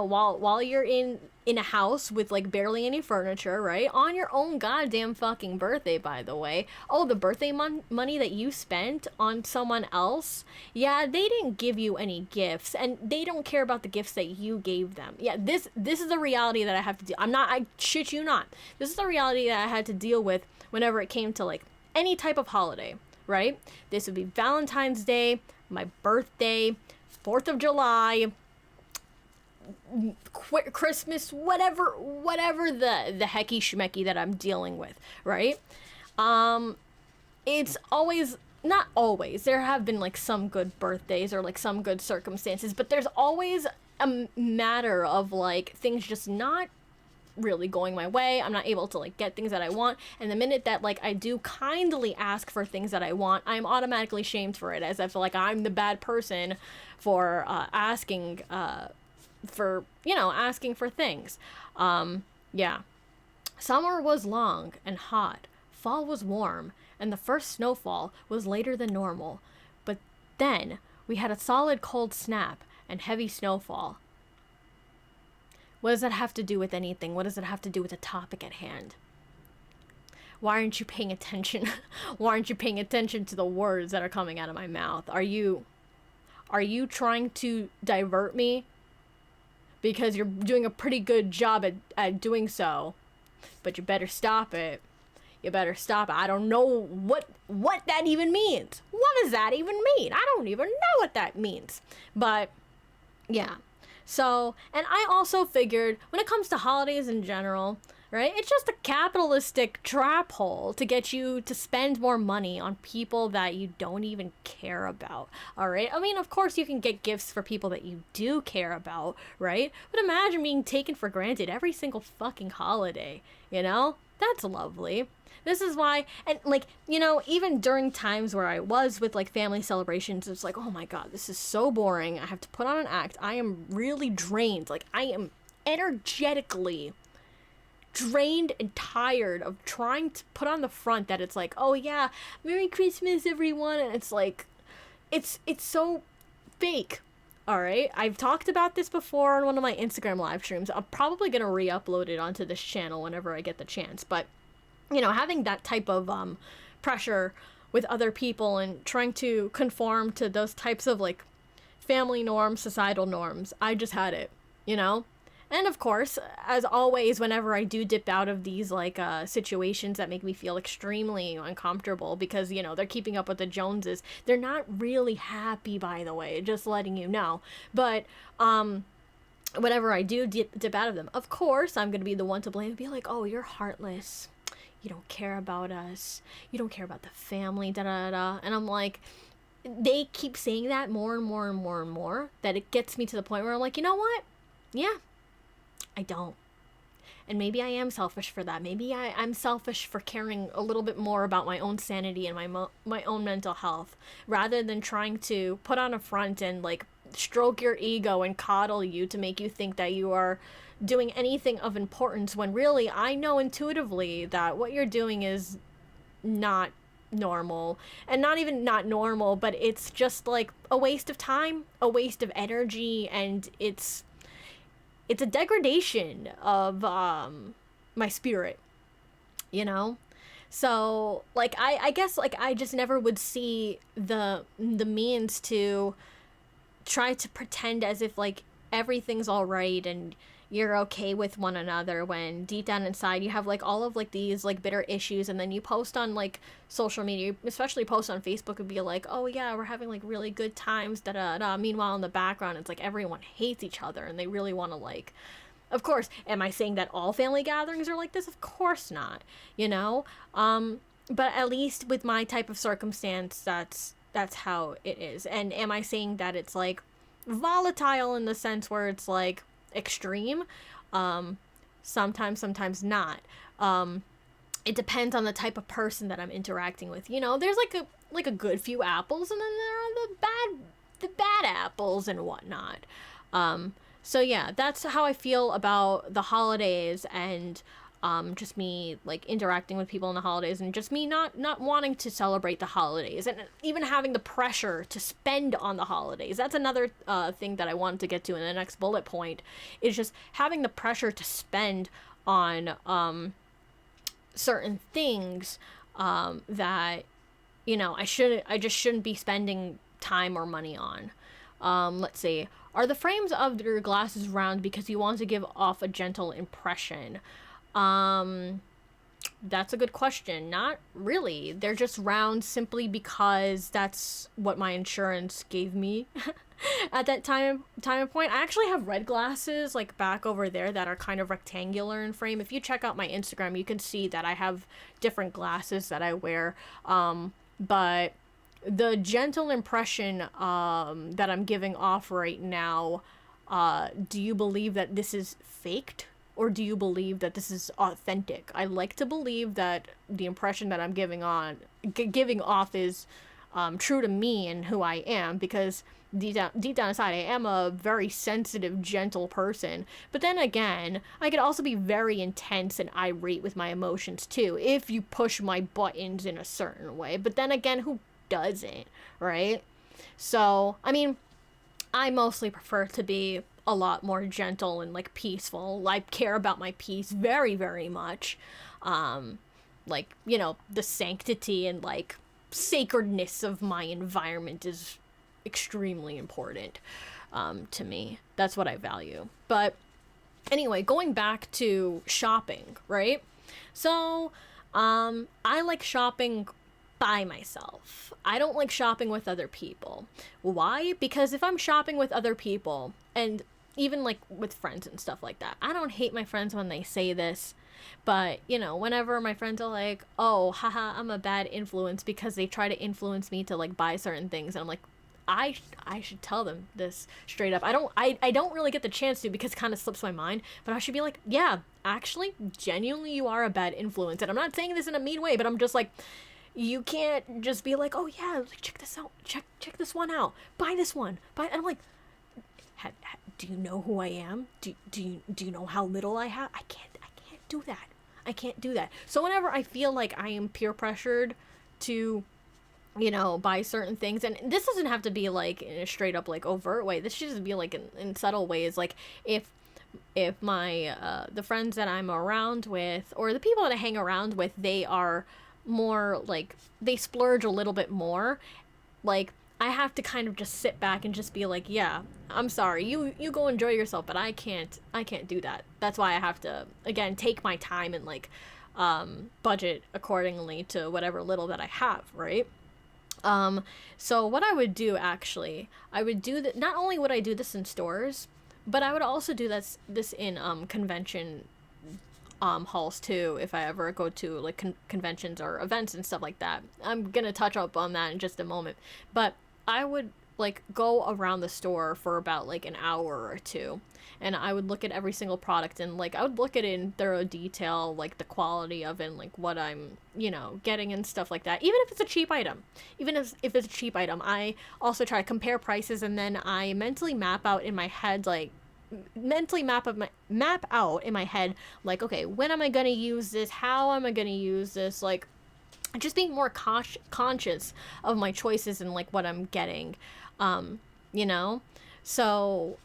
while you're in a house with like barely any furniture, right? On your own goddamn fucking birthday, by the way. Oh, the birthday money that you spent on someone else, yeah, they didn't give you any gifts, and they don't care about the gifts that you gave them. Yeah, this is the reality that I have to deal. I shit you not. This is the reality that I had to deal with whenever it came to like any type of holiday, right? This would be Valentine's Day, my birthday, 4th of July, Christmas, whatever the hecky schmecky that I'm dealing with, right? It's always, not always, there have been like some good birthdays or like some good circumstances, but there's always a matter of like things just not really going my way. I'm not able to like get things that I want, and the minute that like I do kindly ask for things that I want, I'm automatically shamed for it, as I feel like I'm the bad person for asking asking for things. Yeah. Summer was long and hot. Fall was warm, and the first snowfall was later than normal. But then we had a solid cold snap and heavy snowfall. What does that have to do with anything? What does it have to do with the topic at hand? Why aren't you paying attention? Why aren't you paying attention to the words that are coming out of my mouth? Are you trying to divert me? Because you're doing a pretty good job at doing so, but you better stop it. You better stop it. I don't know what that even means. What does that even mean? I don't even know what that means. But yeah. So, and I also figured when it comes to holidays in general, right? It's just a capitalistic trap hole to get you to spend more money on people that you don't even care about, all right? I mean, of course, you can get gifts for people that you do care about, right? But imagine being taken for granted every single fucking holiday, you know? That's lovely. This is why, and like, you know, even during times where I was with like family celebrations, it's like, oh my god, this is so boring. I have to put on an act. I am really drained. Like, I am energetically drained and tired of trying to put on the front that it's like, oh yeah, Merry Christmas everyone, and it's like, it's so fake. All right, I've talked about this before on one of my Instagram live streams. I'm probably gonna re-upload it onto this channel whenever I get the chance, but you know, having that type of pressure with other people and trying to conform to those types of like family norms, societal norms, I just had it, you know? And of course, as always, whenever I do dip out of these like situations that make me feel extremely uncomfortable because, you know, they're keeping up with the Joneses, they're not really happy, by the way, just letting you know. But whenever I do dip out of them, of course, I'm going to be the one to blame and be like, oh, you're heartless. You don't care about us. You don't care about the family, da da da. And I'm like, they keep saying that more and more and more and more, that it gets me to the point where I'm like, you know what? Yeah, I don't. And maybe I am selfish for that. Maybe I'm selfish for caring a little bit more about my own sanity and my own mental health, rather than trying to put on a front and like stroke your ego and coddle you to make you think that you are doing anything of importance, when really I know intuitively that what you're doing is not normal. And not even not normal, but it's just like a waste of time, a waste of energy, and it's a degradation of my spirit, you know? So like I guess like I just never would see the means to try to pretend as if like everything's all right and you're okay with one another, when deep down inside you have like all of like these like bitter issues, and then you post on like social media, especially post on Facebook, and be like, oh yeah, we're having like really good times, da da da. Meanwhile in the background it's like everyone hates each other and they really want to like, of course, am I saying that all family gatherings are like this? Of course not, you know? But at least with my type of circumstance, that's how it is. And am I saying that it's like volatile in the sense where it's like extreme? Sometimes not. It depends on the type of person that I'm interacting with. You know, there's like a good few apples, and then there are the bad apples and whatnot. So yeah, that's how I feel about the holidays, and just me like interacting with people in the holidays, and just me not wanting to celebrate the holidays, and even having the pressure to spend on the holidays. That's another thing that I wanted to get to in the next bullet point, is just having the pressure to spend on certain things that, you know, I just shouldn't be spending time or money on. Let's see. Are the frames of your glasses round because you want to give off a gentle impression? That's a good question. Not really. They're just round simply because that's what my insurance gave me at that time and point. I actually have red glasses like back over there that are kind of rectangular in frame. If you check out my Instagram, you can see that I have different glasses that I wear. But the gentle impression that I'm giving off right now, do you believe that this is faked? Or do you believe that this is authentic? I like to believe that the impression that I'm giving off is true to me and who I am, because deep down inside I am a very sensitive, gentle person. But then again, I could also be very intense and irate with my emotions too, if you push my buttons in a certain way. But then again, who doesn't, right? So, I mean, I mostly prefer to be a lot more gentle and like peaceful. I care about my peace very, very much. Like, you know, the sanctity and like sacredness of my environment is extremely important to me. That's what I value. But anyway, going back to shopping, right? So I like shopping by myself. I don't like shopping with other people. Why? Because if I'm shopping with other people, and even like with friends and stuff like that, I don't hate my friends when they say this, But, you know, whenever my friends are like, oh, haha, I'm a bad influence because they try to influence me to like buy certain things, and I'm like, I should tell them this straight up. I don't really get the chance to because it kind of slips my mind, but I should be like, yeah, actually, genuinely, you are a bad influence. And I'm not saying this in a mean way, but I'm just like, you can't just be like, oh yeah, check this out, check this one out, buy this one, buy. And I'm like, do you know who I am? Do you know how little I have? I can't do that. I can't do that. So whenever I feel like I am peer pressured to, you know, buy certain things, and this doesn't have to be like in a straight up like overt way, this should just be like in subtle ways. Like if my the friends that I'm around with, or the people that I hang around with, they are more like, they splurge a little bit more, like I have to kind of just sit back and just be like, yeah, I'm sorry, you go enjoy yourself, but I can't do that. That's why I have to, again, take my time and like budget accordingly to whatever little that I have, right? So what I would do, actually, I would do that. Not only would I do this in stores, but I would also do this in convention halls too, if I ever go to like conventions or events and stuff like that. I'm gonna touch up on that in just a moment, but I would like go around the store for about like an hour or two, and I would look at every single product, and like I would look at it in thorough detail, like the quality of it and like what I'm, you know, getting and stuff like that. Even if it's a cheap item, if it's a cheap item, I also try to compare prices, and then I mentally map out in my head, like map out in my head, like, okay, when am I gonna use this, how am I gonna use this, like just being more conscious of my choices and like what I'm getting, you know. So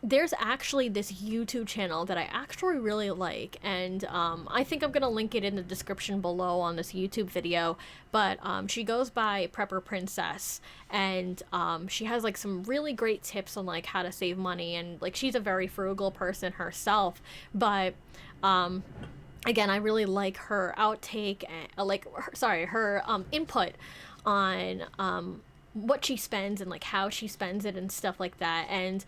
there's actually this YouTube channel that I actually really like, and I think I'm gonna link it in the description below on this YouTube video. But she goes by Prepper Princess, and she has like some really great tips on like how to save money, and like she's a very frugal person herself. But again, I really like her outtake, and her input on what she spends and like how she spends it and stuff like that. And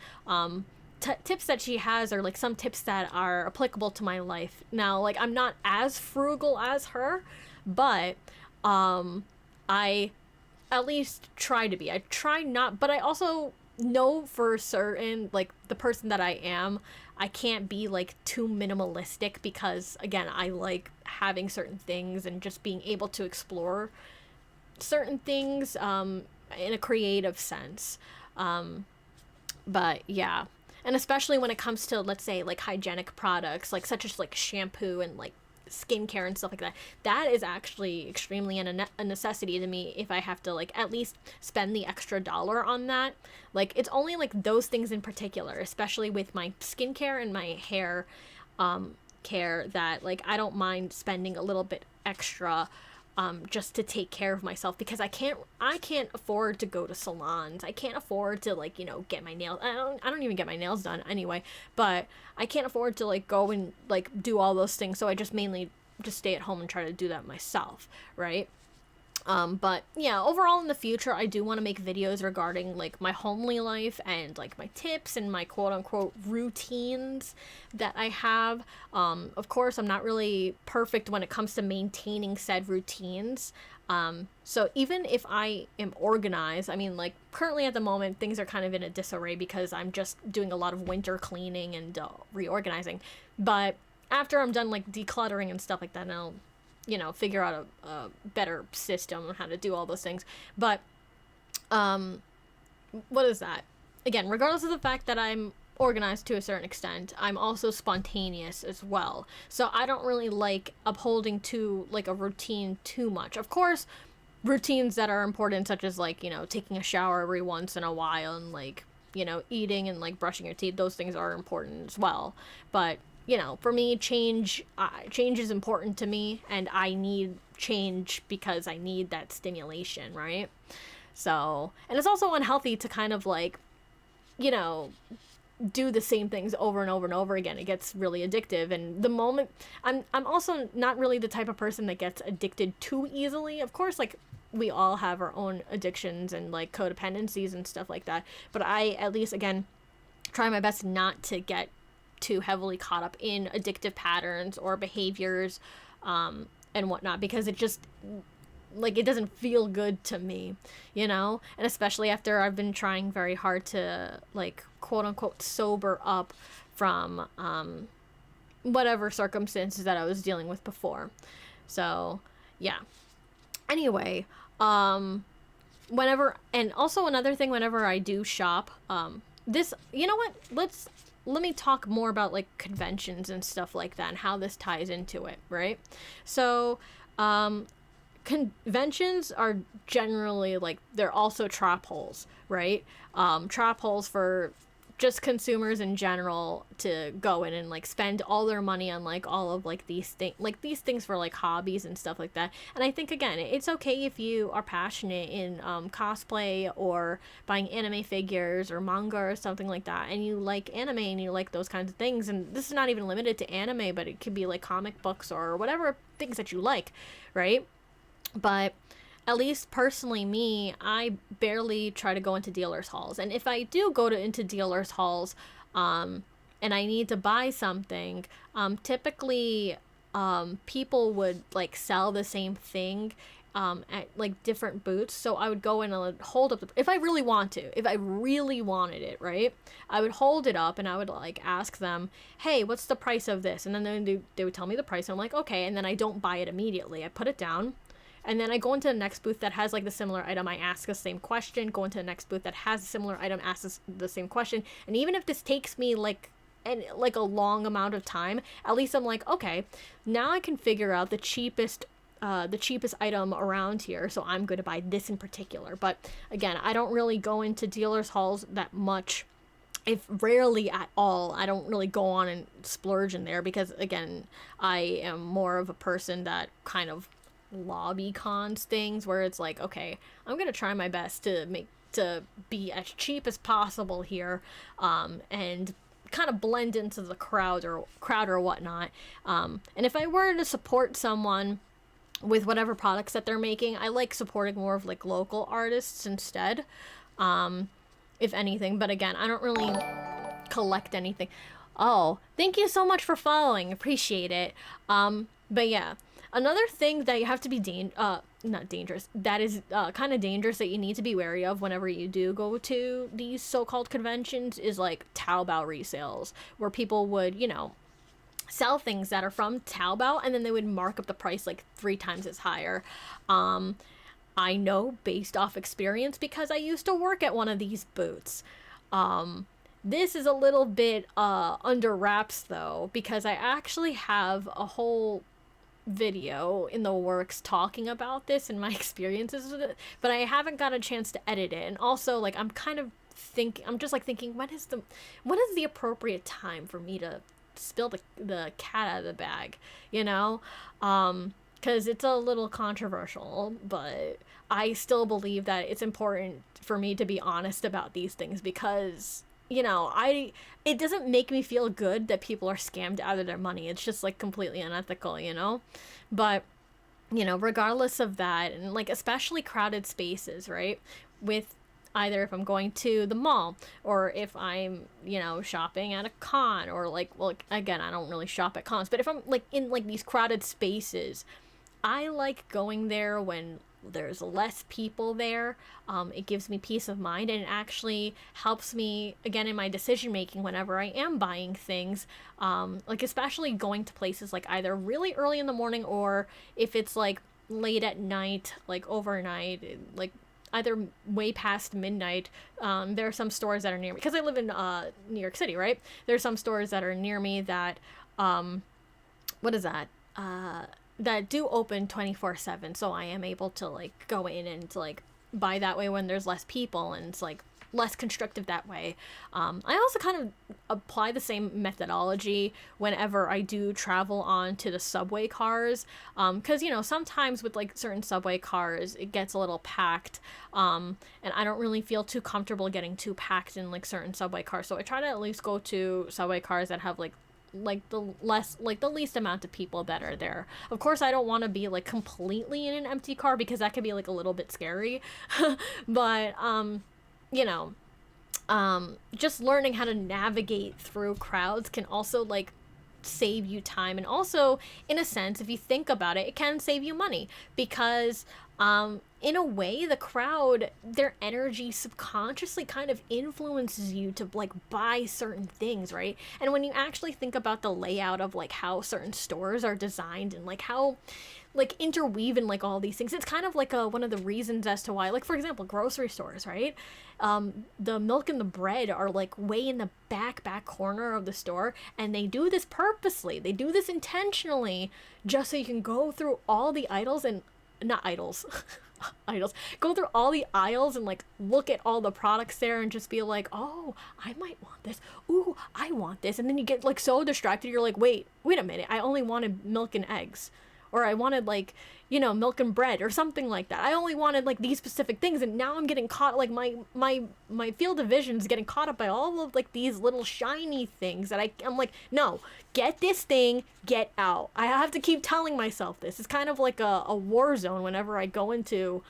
tips that she has are like some tips that are applicable to my life now. Like I'm not as frugal as her, but I at least try to be. I try not, but I also know for certain, like the person that I am, I can't be like too minimalistic, because again, I like having certain things and just being able to explore certain things in a creative sense. But yeah, and especially when it comes to, let's say, like hygienic products, like such as like shampoo and like skincare and stuff like that, that is actually extremely a necessity to me. If I have to like at least spend the extra dollar on that, like it's only like those things in particular, especially with my skincare and my hair care, that like I don't mind spending a little bit extra just to take care of myself, because I can't afford to go to salons. I can't afford to like, you know, get my nails. I don't even get my nails done anyway, but I can't afford to like go and like do all those things. So I just mainly just stay at home and try to do that myself, right? But yeah, overall in the future, I do want to make videos regarding like my homely life and like my tips and my quote unquote routines that I have. Of course, I'm not really perfect when it comes to maintaining said routines. So even if I am organized, I mean, like currently at the moment, things are kind of in a disarray because I'm just doing a lot of winter cleaning and reorganizing. But after I'm done like decluttering and stuff like that, I'll, you know, figure out a better system on how to do all those things. But what is that? Again, regardless of the fact that I'm organized to a certain extent, I'm also spontaneous as well. So I don't really like upholding to like a routine too much. Of course, routines that are important, such as like, you know, taking a shower every once in a while and like, you know, eating and like brushing your teeth, those things are important as well. But you know, for me, change is important to me, and I need change because I need that stimulation, right? So, and it's also unhealthy to kind of like, you know, do the same things over and over and over again. It gets really addictive, and the moment I'm also not really the type of person that gets addicted too easily. Of course, like we all have our own addictions and like codependencies and stuff like that, but I at least, again, try my best not to get too heavily caught up in addictive patterns or behaviors, and whatnot, because it just, like, it doesn't feel good to me, you know? And especially after I've been trying very hard to, like, quote unquote sober up from whatever circumstances that I was dealing with before. So yeah, anyway, whenever, and also another thing, whenever I do shop, this, you know what, let me talk more about, like, conventions and stuff like that and how this ties into it, right? So conventions are generally, like, they're also trap holes, right? Trap holes for just consumers in general to go in and, like, spend all their money on, like, all of, like, these things for, like, hobbies and stuff like that. And I think, again, it's okay if you are passionate in cosplay or buying anime figures or manga or something like that, and you like anime and you like those kinds of things. And this is not even limited to anime, but it could be, like, comic books or whatever things that you like, right? But at least personally, me, I barely try to go into dealers' halls. And if I do go into dealers' halls, and I need to buy something, typically, people would, like, sell the same thing, at, like, different booths. So I would go in and hold up, if I really wanted it, right? I would hold it up and I would, like, ask them, hey, what's the price of this? And then they would tell me the price. And I'm like, okay. And then I don't buy it immediately. I put it down. And then I go into the next booth that has, like, the similar item. I ask the same question. Go into the next booth that has a similar item. Ask the same question. And even if this takes me, like a long amount of time, at least I'm like, okay, now I can figure out the cheapest item around here. So I'm going to buy this in particular. But again, I don't really go into dealers' halls that much. If rarely at all. I don't really go on and splurge in there because, again, I am more of a person that kind of lobby cons things where it's like, okay, I'm gonna try my best to be as cheap as possible here, and kind of blend into the crowd or whatnot, and if I were to support someone with whatever products that they're making, I like supporting more of, like, local artists instead, if anything. But again, I don't really collect anything. Oh, thank you so much for following, appreciate it. But yeah, another thing that you have to be not dangerous, that is kind of dangerous, that you need to be wary of whenever you do go to these so-called conventions, is, like, Taobao resales, where people would, you know, sell things that are from Taobao and then they would mark up the price, like, 3 times as higher. I know based off experience because I used to work at one of these booths. This is a little bit under wraps though, because I actually have a whole video in the works talking about this and my experiences with it, but I haven't got a chance to edit it. And also, like, I'm just thinking, when is the appropriate time for me to spill the cat out of the bag, you know? Because it's a little controversial, but I still believe that it's important for me to be honest about these things, because, you know, it doesn't make me feel good that people are scammed out of their money. It's just, like, completely unethical, you know? But, you know, regardless of that, and, like, especially crowded spaces, right? With either if I'm going to the mall or if I'm, you know, shopping at a con, or, like, well, again, I don't really shop at cons, but if I'm, like, in, like, these crowded spaces, I like going there when there's less people there. It gives me peace of mind, and it actually helps me, again, in my decision making whenever I am buying things, like, especially going to places like either really early in the morning, or if it's, like, late at night, like overnight, like either way past midnight. There are some stores that are near me because I live in New York City, right? There's some stores that are near me that what is that that do open 24/7, so I am able to, like, go in and to, like, buy that way when there's less people, and it's, like, less constructive that way. I also kind of apply the same methodology whenever I do travel on to the subway cars, because, you know, sometimes with, like, certain subway cars it gets a little packed, and I don't really feel too comfortable getting too packed in, like, certain subway cars, so I try to at least go to subway cars that have, like the least amount of people that are there. Of course, I don't want to be, like, completely in an empty car, because that could be, like, a little bit scary. But you know, just learning how to navigate through crowds can also like save you time, and also in a sense, if you think about it, it can save you money, because in a way the crowd, their energy subconsciously kind of influences you to like buy certain things, right? And when you actually think about the layout of like how certain stores are designed, and like how like interweave in like all these things, it's kind of like one of the reasons as to why, like for example, grocery stores, right? The milk and the bread are like way in the back corner of the store, and they do this purposely, they do this intentionally, just so you can go through all the idols and not idols idols, go through all the aisles and like look at all the products there and just be like, oh, I might want this, ooh, I want this, and then you get like so distracted, you're like, wait a minute, I only wanted milk and eggs, or I wanted like, you know, milk and bread or something like that. I only wanted like these specific things, and now I'm getting caught, like my field of vision is getting caught up by all of like these little shiny things that I'm like, no, get this thing, get out. I have to keep telling myself this. It's kind of like a war zone whenever I go into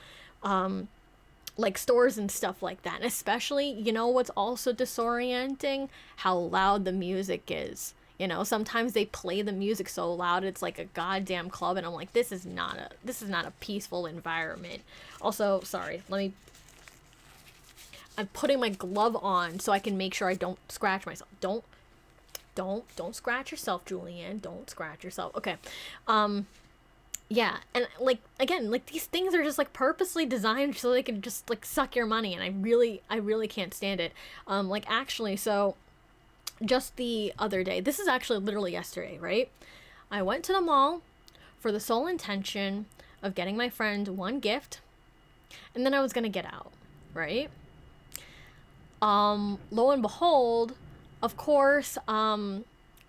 like stores and stuff like that. And especially, you know what's also disorienting? How loud the music is. You know, sometimes they play the music so loud it's like a goddamn club, and I'm like, this is not a peaceful environment. Also, sorry, I'm putting my glove on so I can make sure I don't scratch myself. Don't scratch yourself, Julianne. Don't scratch yourself. Okay. Yeah, and like again, like these things are just like purposely designed so they can just like suck your money, and I really can't stand it. Like actually, so just the other day, this is actually literally yesterday, right? I went to the mall for the sole intention of getting my friend one gift, and then I was gonna get out, right? Lo and behold, of course,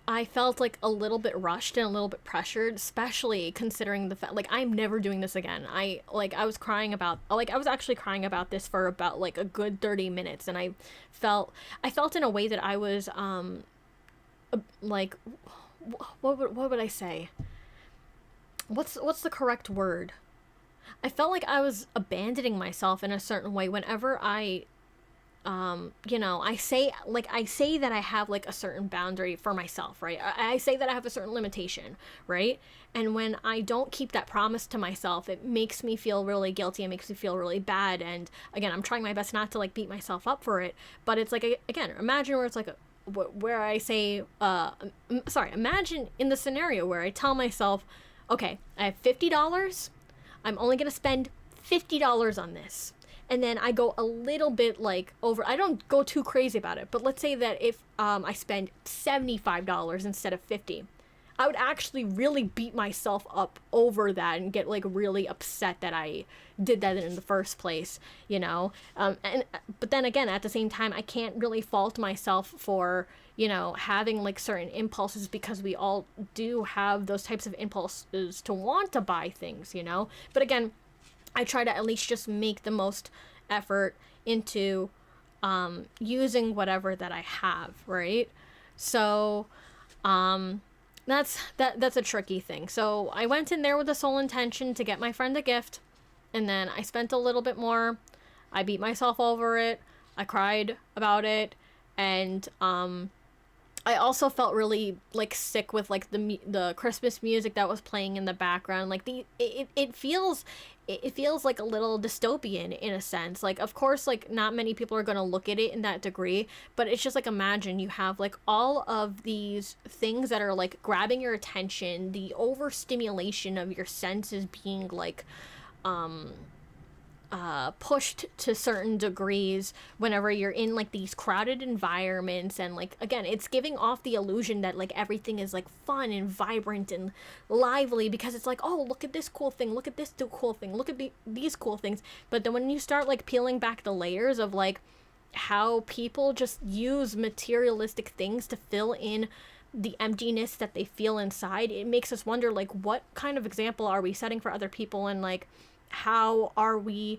I felt like a little bit rushed and a little bit pressured, especially considering the fact, like, I'm never doing this again. I was actually crying about this for about like a good 30 minutes, and I felt in a way that I was like, what would I say? What's the correct word? I felt like I was abandoning myself in a certain way whenever I you know, I say that I have like a certain boundary for myself, right? I say that I have a certain limitation, right? And when I don't keep that promise to myself, it makes me feel really guilty. It makes me feel really bad. And again, I'm trying my best not to like beat myself up for it. But it's like, again, imagine where it's like where I say, imagine in the scenario where I tell myself, okay, I have $50. I'm only going to spend $50 on this. And then I go a little bit like over, I don't go too crazy about it, but let's say that if I spend $75 instead of $50, I would actually really beat myself up over that and get like really upset that I did that in the first place, you know? But then again, at the same time, I can't really fault myself for, you know, having like certain impulses, because we all do have those types of impulses to want to buy things, you know? But again, I try to at least just make the most effort into using whatever that I have, right? So that's a tricky thing. So I went in there with the sole intention to get my friend a gift, and then I spent a little bit more. I beat myself over it. I cried about it, and I also felt really like sick with like the Christmas music that was playing in the background. Like it feels like a little dystopian in a sense. Like, of course, like not many people are going to look at it in that degree, but it's just like, imagine you have like all of these things that are like grabbing your attention, the overstimulation of your senses being like pushed to certain degrees whenever you're in like these crowded environments, and like again, it's giving off the illusion that like everything is like fun and vibrant and lively, because it's like, oh, look at this cool thing, look at this cool thing, look at these cool things. But then when you start like peeling back the layers of like how people just use materialistic things to fill in the emptiness that they feel inside, it makes us wonder like, what kind of example are we setting for other people, and like how are we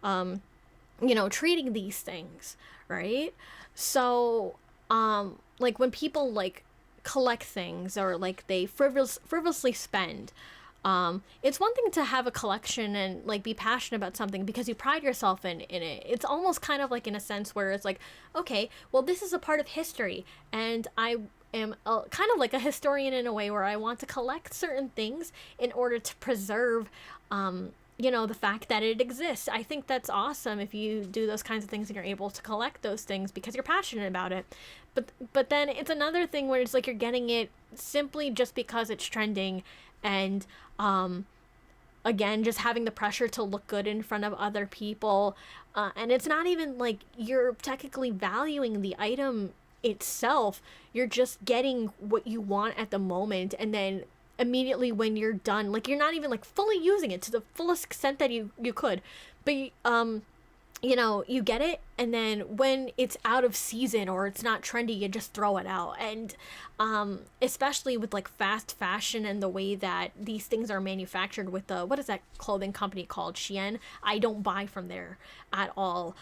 you know, treating these things, right? So like when people like collect things, or like they frivolously spend, It's one thing to have a collection and like be passionate about something because you pride yourself in it. It's almost kind of like in a sense where it's like, okay, well, this is a part of history, and I am kind of like a historian in a way where I want to collect certain things in order to preserve the fact that it exists. I think that's awesome if you do those kinds of things and you're able to collect those things because you're passionate about it. But then it's another thing where it's like you're getting it simply just because it's trending, and again, just having the pressure to look good in front of other people, and it's not even like you're technically valuing the item itself. You're just getting what you want at the moment, and then immediately when you're done, like, you're not even like fully using it to the fullest extent that you could, but you get it, and then when it's out of season or it's not trendy, you just throw it out. And especially with like fast fashion and the way that these things are manufactured with the, what is that clothing company called, Shein? I don't buy from there at all.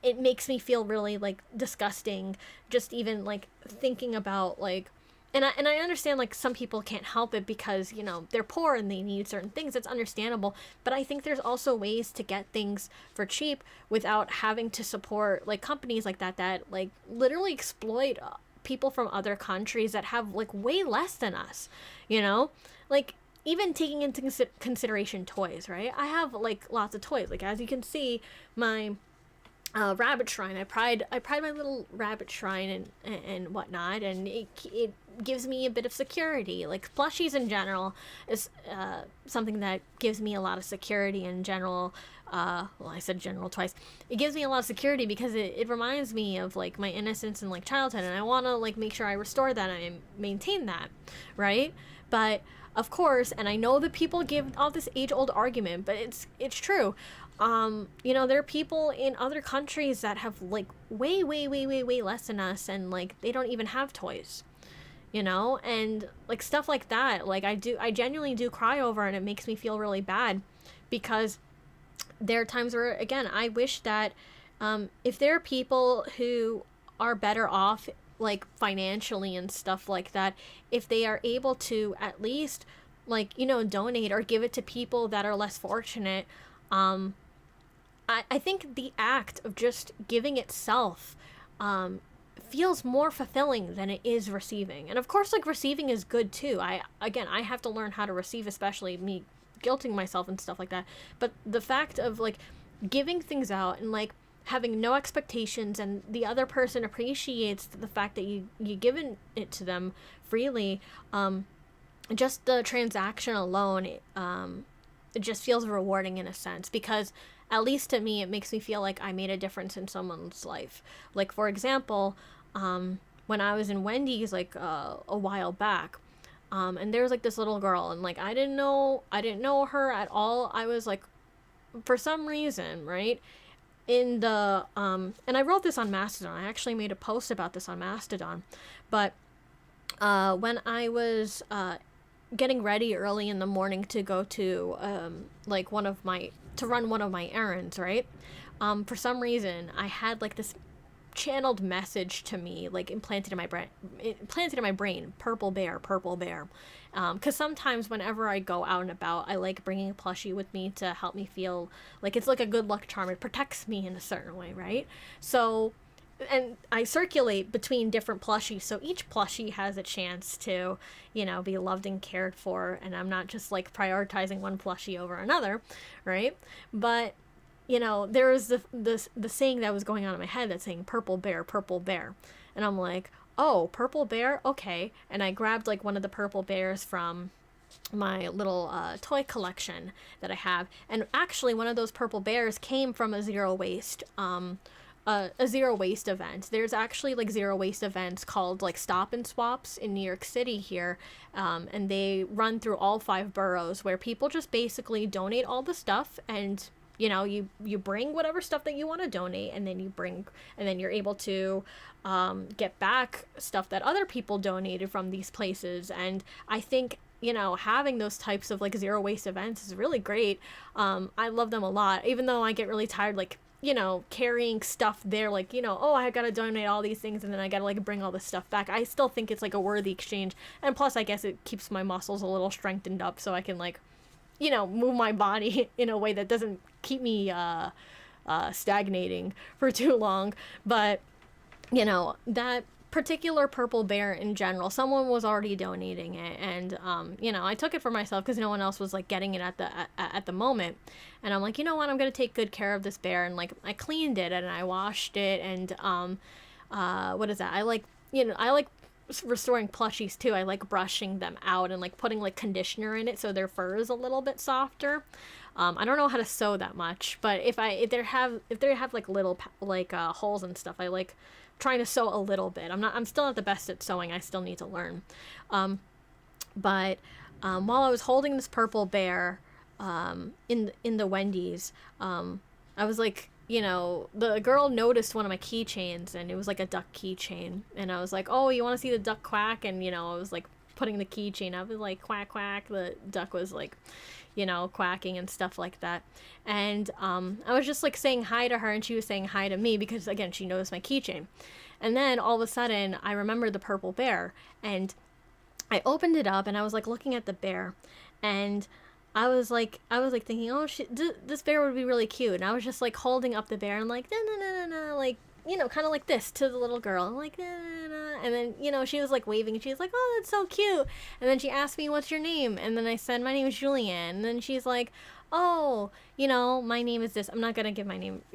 It makes me feel really like disgusting just even like thinking about like, and I understand like some people can't help it because they're poor and they need certain things. It's understandable, but I think there's also ways to get things for cheap without having to support like companies like that like literally exploit people from other countries that have like way less than us, like even taking into consideration toys, right? I have like lots of toys, like as you can see, my rabbit shrine. I pride my little rabbit shrine and whatnot, and it gives me a bit of security. Like plushies in general is something that gives me a lot of security in general. Well, I said general twice. It gives me a lot of security because it reminds me of like my innocence and like childhood, and I want to like make sure I restore that and I maintain that, right? But of course, and I know that people give all this age-old argument, but it's true. There are people in other countries that have like way less than us, and like they don't even have toys, and like stuff like that. Like I genuinely do cry over, and it makes me feel really bad because there are times where, again, I wish that if there are people who are better off like financially and stuff like that, if they are able to at least like donate or give it to people that are less fortunate, I think the act of just giving itself feels more fulfilling than it is receiving. And of course, like, receiving is good too. I have to learn how to receive, especially me guilting myself and stuff like that. But the fact of like giving things out and like having no expectations, and the other person appreciates the fact that you given it to them freely, just the transaction alone, it just feels rewarding in a sense, because at least to me, it makes me feel like I made a difference in someone's life. Like, for example, when I was in Wendy's, like, a while back, and there was, like, this little girl, and, like, I didn't know her at all. I was, like, for some reason, right, in the, and I wrote this on Mastodon. I actually made a post about this on Mastodon, but, when I was, getting ready early in the morning to go to like run one of my errands, right? For some reason I had like this channeled message to me, like implanted in my brain, purple bear. Because sometimes whenever I go out and about, I like bringing a plushie with me to help me feel like it's like a good luck charm. It protects me in a certain way, right? So, and I circulate between different plushies, so each plushie has a chance to, be loved and cared for, and I'm not just like prioritizing one plushie over another, right? But there was the saying that was going on in my head that's saying purple bear, and I'm like, oh, purple bear, okay. And I grabbed like one of the purple bears from my little toy collection that I have, and actually one of those purple bears came from a zero waste event. There's actually like zero waste events called like Stop and Swaps in New York City here, and they run through all 5 boroughs, where people just basically donate all the stuff, and you bring whatever stuff that you want to donate, and then you're able to get back stuff that other people donated from these places. And I think having those types of like zero waste events is really great. I love them a lot, even though I get really tired like carrying stuff there, like, oh, I gotta donate all these things and then I gotta like bring all this stuff back. I still think it's like a worthy exchange. And plus, I guess it keeps my muscles a little strengthened up so I can like, move my body in a way that doesn't keep me stagnating for too long. But, that particular purple bear in general, someone was already donating it, and I took it for myself because no one else was like getting it at the moment. And I'm like, you know what, I'm gonna take good care of this bear. And like, I cleaned it and I washed it, and what is that, I like restoring plushies too. I like brushing them out and like putting like conditioner in it so their fur is a little bit softer. I don't know how to sew that much, but if they have like little like holes and stuff, I like trying to sew a little bit. I'm still not the best at sewing. I still need to learn. But while I was holding this purple bear in the Wendy's, I was like, the girl noticed one of my keychains, and it was like a duck keychain, and I was like, oh, you want to see the duck quack? And I was like putting the keychain up, and like quack quack, the duck was like quacking and stuff like that. And I was just like saying hi to her, and she was saying hi to me because, again, she knows my keychain. And then all of a sudden I remembered the purple bear, and I opened it up and I was like looking at the bear, and I was like thinking, oh, this bear would be really cute. And I was just like holding up the bear and like, na na na na na, like, kind of like this to the little girl. I'm like, na na na. And then, she was like waving, and she was like, oh, that's so cute. And then she asked me, what's your name? And then I said, my name is Julianne. And then she's like, oh, my name is this. I'm not going to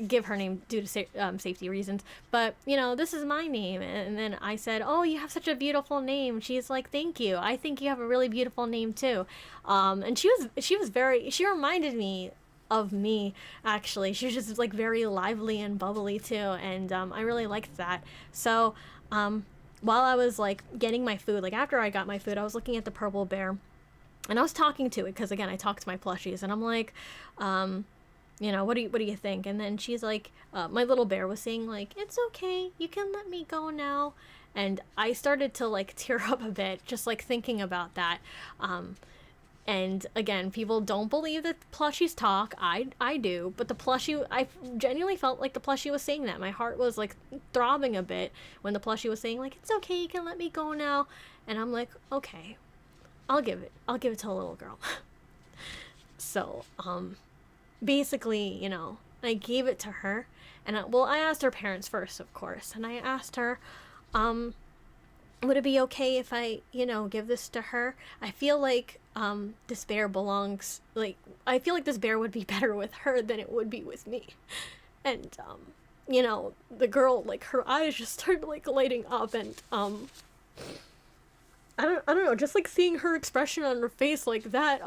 give her name due to safety reasons, but, this is my name. And then I said, oh, you have such a beautiful name. She's like, thank you. I think you have a really beautiful name too. And she reminded me of me, actually. She was just like very lively and bubbly too. And, I really liked that. So, while I was like getting my food, like after I got my food, I was looking at the purple bear. And I was talking to it because, again, I talk to my plushies, and I'm like, what do you think? And then she's like, my little bear was saying like, it's okay, you can let me go now. And I started to like tear up a bit, just like thinking about that. And again, people don't believe that plushies talk. I do, but I genuinely felt like the plushie was saying that. My heart was like throbbing a bit when the plushie was saying like, it's okay, you can let me go now. And I'm like, okay, I'll give it to a little girl. So, basically, I gave it to her, and I asked her parents first, of course, and I asked her, would it be okay if I, give this to her? I feel like, this bear I feel like this bear would be better with her than it would be with me. And, the girl, like, her eyes just started, like, lighting up, and, I don't know, just like seeing her expression on her face like that,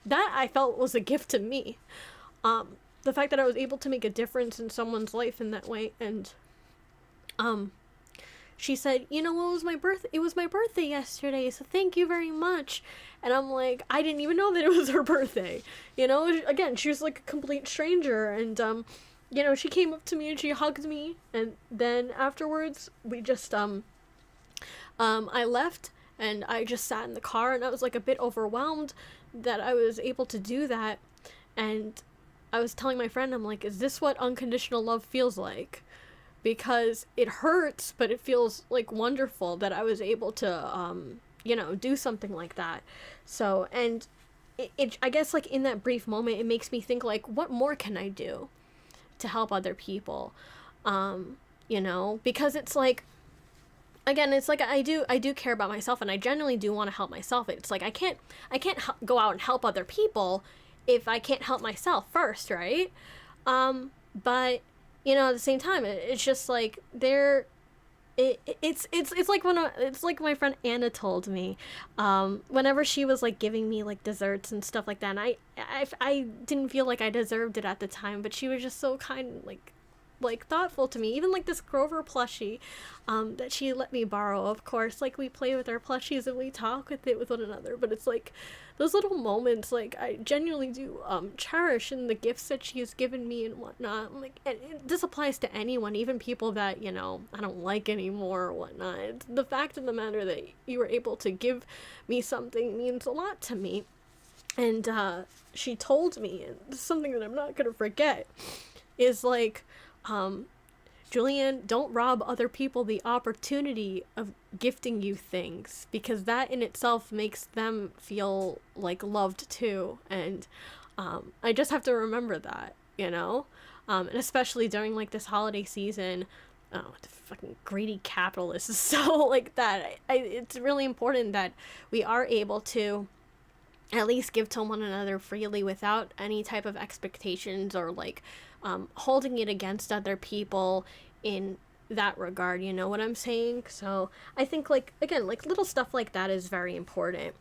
that I felt was a gift to me. The fact that I was able to make a difference in someone's life in that way. And she said, it was my birthday yesterday, so thank you very much. And I'm like, I didn't even know that it was her birthday. Again, she was like a complete stranger, and she came up to me and she hugged me, and then afterwards we just I left, and I just sat in the car, and I was like a bit overwhelmed that I was able to do that. And I was telling my friend, I'm like, is this what unconditional love feels like? Because it hurts, but it feels like wonderful that I was able to do something like that. So, and it I guess like in that brief moment, it makes me think like, what more can I do to help other people? Because it's like, again, it's like I do care about myself, and I genuinely do want to help myself. It's like I can't go out and help other people if I can't help myself first, right? But at the same time, it's just like it's like my friend Anna told me, whenever she was like giving me like desserts and stuff like that, and I didn't feel like I deserved it at the time, but she was just so kind, like thoughtful to me. Even like this Grover plushie that she let me borrow. Of course, like we play with our plushies and we talk with it with one another, but it's like those little moments, like I genuinely do cherish in the gifts that she has given me and whatnot. Like, and this applies to anyone, even people that I don't like anymore or whatnot. It's the fact of the matter that you were able to give me something means a lot to me. And she told me, and this is something that I'm not gonna forget, is like, Julianne, don't rob other people the opportunity of gifting you things, because that in itself makes them feel like loved too. And I just have to remember that, you know? And especially during like this holiday season, oh, the fucking greedy capitalists is so like that. It's really important that we are able to at least give to one another freely without any type of expectations or like holding it against other people in that regard. You know what I'm saying? So I think, like, again, like little stuff like that is very important,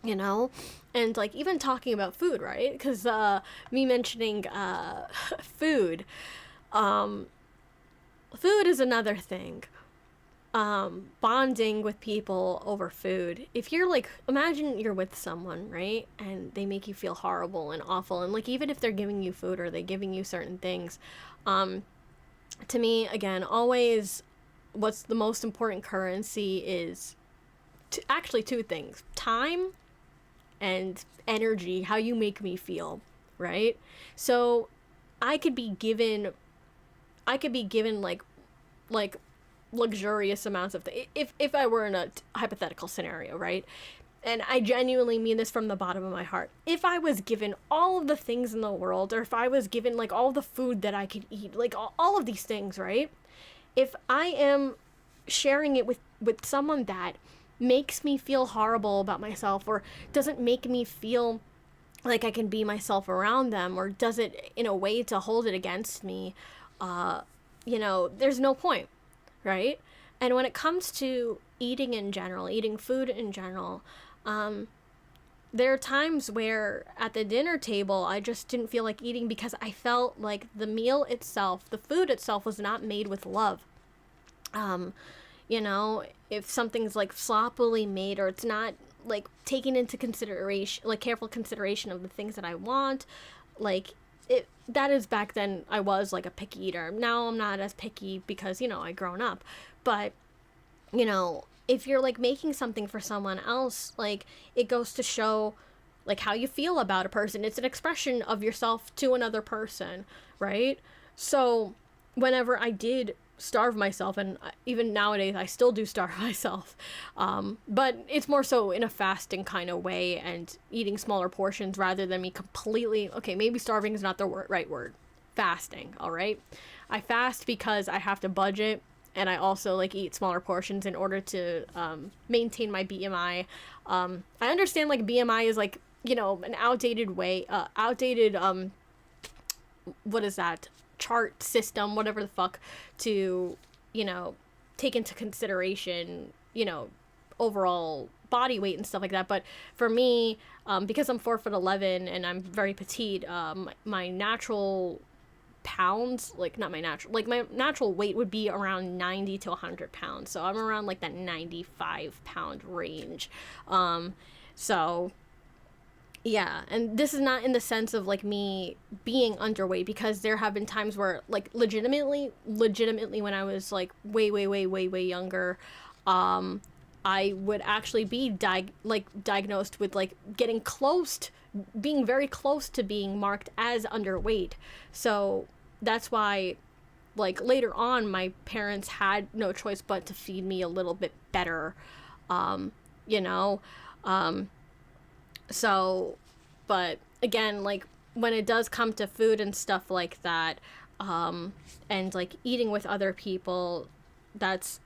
you know? And like even talking about food, right? Because me mentioning food, food is another thing. Bonding with people over food. If you're like, imagine you're with someone, right? And they make you feel horrible and awful. And like, even if they're giving you food or they're giving you certain things, to me, again, always what's the most important currency is actually two things: time and energy, how you make me feel, right? So I could be given like luxurious amounts of things if I were in a hypothetical scenario, right? And I genuinely mean this from the bottom of my heart. If I was given all of the things in the world, or if I was given like all the food that I could eat, like all of these things, right? If I am sharing it with someone that makes me feel horrible about myself, or doesn't make me feel like I can be myself around them, or does it in a way to hold it against me, you know, there's no point, right? And when it comes to eating in general, eating food in general, there are times where at the dinner table I just didn't feel like eating because I felt like the meal itself, the food itself, was not made with love. You know, if something's like sloppily made, or it's not like taking into consideration, like careful consideration of the things that I want, like it, that is back then I was like a picky eater. Now I'm not as picky because, you know, I grown up. But, you know, if you're like making something for someone else, like it goes to show like how you feel about a person. It's an expression of yourself to another person, right? So whenever I did starve myself, and even nowadays I still do starve myself, but it's more so in a fasting kind of way and eating smaller portions rather than me completely, okay, maybe starving is not the right word, fasting. All right, I fast because I have to budget, and I also like eat smaller portions in order to maintain my BMI. I understand like BMI is like, you know, an outdated way, what is that, chart system, whatever the fuck, to, you know, take into consideration, you know, overall body weight and stuff like that. But for me, because I'm 4'11" and I'm very petite, my natural pounds, like not my natural, like my natural weight would be around 90 to 100 pounds. So I'm around like that 95-pound range. So yeah, and this is not in the sense of like me being underweight, because there have been times where like legitimately when I was like way younger, I would actually be diagnosed with like being very close to being marked as underweight. So that's why like later on my parents had no choice but to feed me a little bit better, you know. So, but again, like when it does come to food and stuff like that, and like eating with other people, that's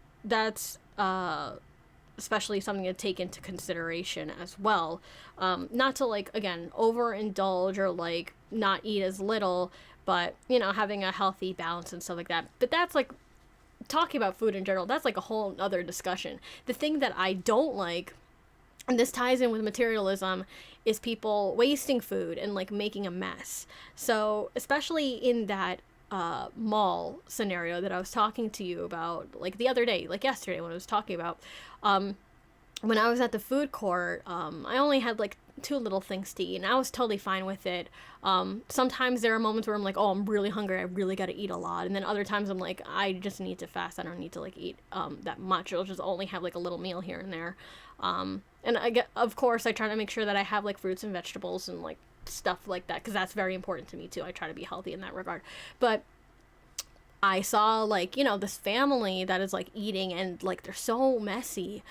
especially something to take into consideration as well. Not to like, again, overindulge or like not eat as little, but, you know, having a healthy balance and stuff like that. But that's like, talking about food in general, that's like a whole other discussion. The thing that I don't like, and this ties in with materialism, is people wasting food and like making a mess. So especially in that mall scenario that I was talking to you about like the other day, like yesterday when I was talking about, when I was at the food court, I only had like 2 little things to eat, and I was totally fine with it. Sometimes there are moments where I'm like, oh, I'm really hungry, I really gotta eat a lot, and then other times I'm like, I just need to fast, I don't need to like eat that much, I'll just only have like a little meal here and there. And of course, I try to make sure that I have like fruits and vegetables and like stuff like that, because that's very important to me too. I try to be healthy in that regard. But I saw like, this family that is like eating, and like they're so messy.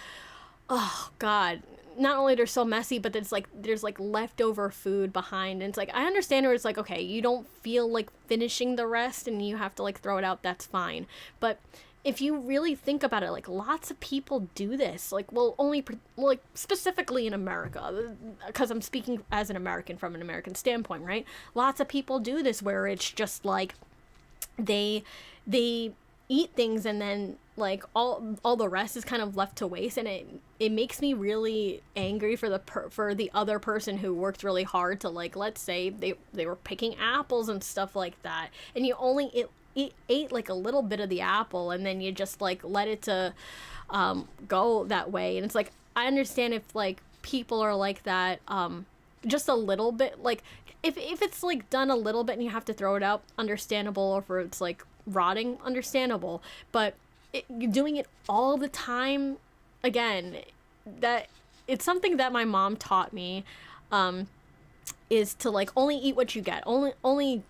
Oh God. Not only they're so messy, but it's like there's like leftover food behind, and it's like I understand where it's like, okay, you don't feel like finishing the rest and you have to like throw it out, that's fine. But if you really think about it, like lots of people do this, like, well, like specifically in America, because I'm speaking as an American from an American standpoint, right? Lots of people do this where it's just like they eat things, and then like all the rest is kind of left to waste, and it makes me really angry for the other person who worked really hard to, like, let's say they were picking apples and stuff like that, and you only ate like a little bit of the apple, and then you just like let it to go that way. And it's like, I understand if like people are like that, just a little bit, like if it's like done a little bit and you have to throw it out, understandable. Or if it's like rotting, understandable. But you're doing it all the time, again, that it's something that my mom taught me, is to like only eat what you get, only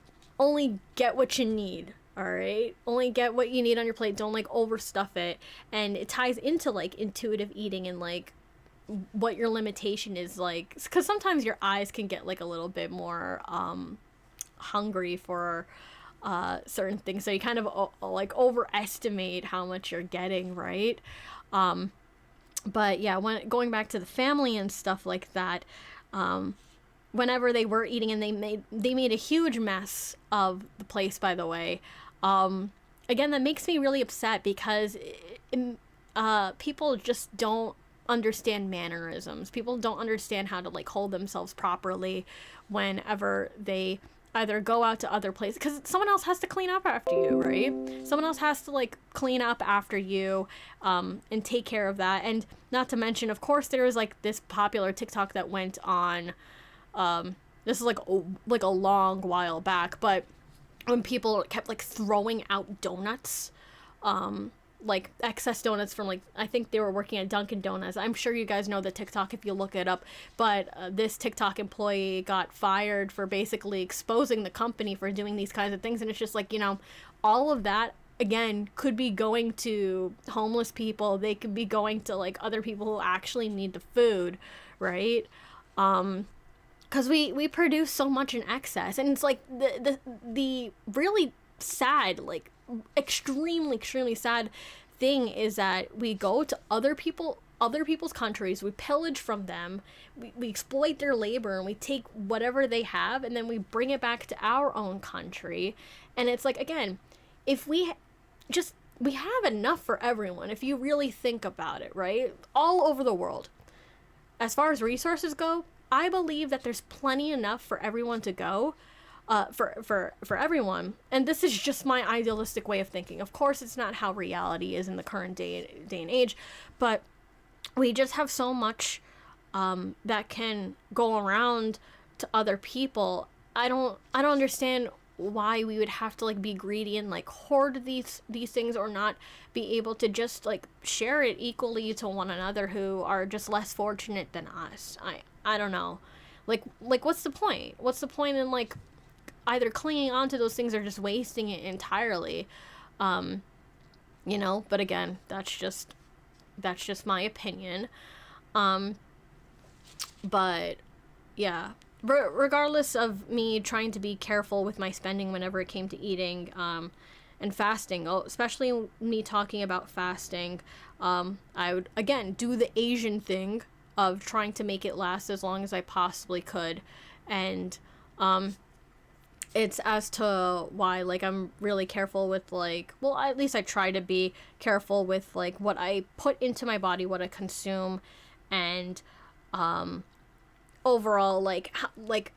get what you need. All right, only get what you need on your plate, don't like overstuff it. And it ties into like intuitive eating and like what your limitation is, like, because sometimes your eyes can get like a little bit more hungry for certain things, so you kind of like overestimate how much you're getting, right? But yeah, when going back to the family and stuff like that, whenever they were eating, and they made a huge mess of the place, by the way, again, that makes me really upset, because people just don't understand mannerisms. People don't understand how to like hold themselves properly whenever they either go out to other places, because someone else has to clean up after you, right? Someone else has to like clean up after you, and take care of that. And not to mention, of course, there was like this popular TikTok that went on, this is like a long while back, but when people kept like throwing out donuts, like excess donuts from, like, I think they were working at Dunkin' Donuts. I'm sure you guys know the TikTok if you look it up, but this TikTok employee got fired for basically exposing the company for doing these kinds of things. And it's just like, all of that, again, could be going to homeless people. They could be going to like other people who actually need the food, right? Because we produce so much in excess. And it's like the really sad, like extremely sad thing is that we go to other people's countries, we pillage from them, we exploit their labor, and we take whatever they have, and then we bring it back to our own country. And it's like, again, if we have enough for everyone, if you really think about it, right? All over the world, as far as resources go, I believe that there's plenty enough for everyone to go, for everyone. And this is just my idealistic way of thinking. Of course, it's not how reality is in the current day and age, but we just have so much that can go around to other people. I don't understand why we would have to like be greedy and like hoard these things, or not be able to just like share it equally to one another who are just less fortunate than us. I don't know. Like what's the point? What's the point in like either clinging onto those things or just wasting it entirely? But again, that's just my opinion. But yeah, regardless of me trying to be careful with my spending whenever it came to eating, and fasting, especially me talking about fasting, I would again do the Asian thing of trying to make it last as long as I possibly could. And it's as to why, like, I'm really careful with, like, well, at least I try to be careful with, like, what I put into my body, what I consume, and overall, like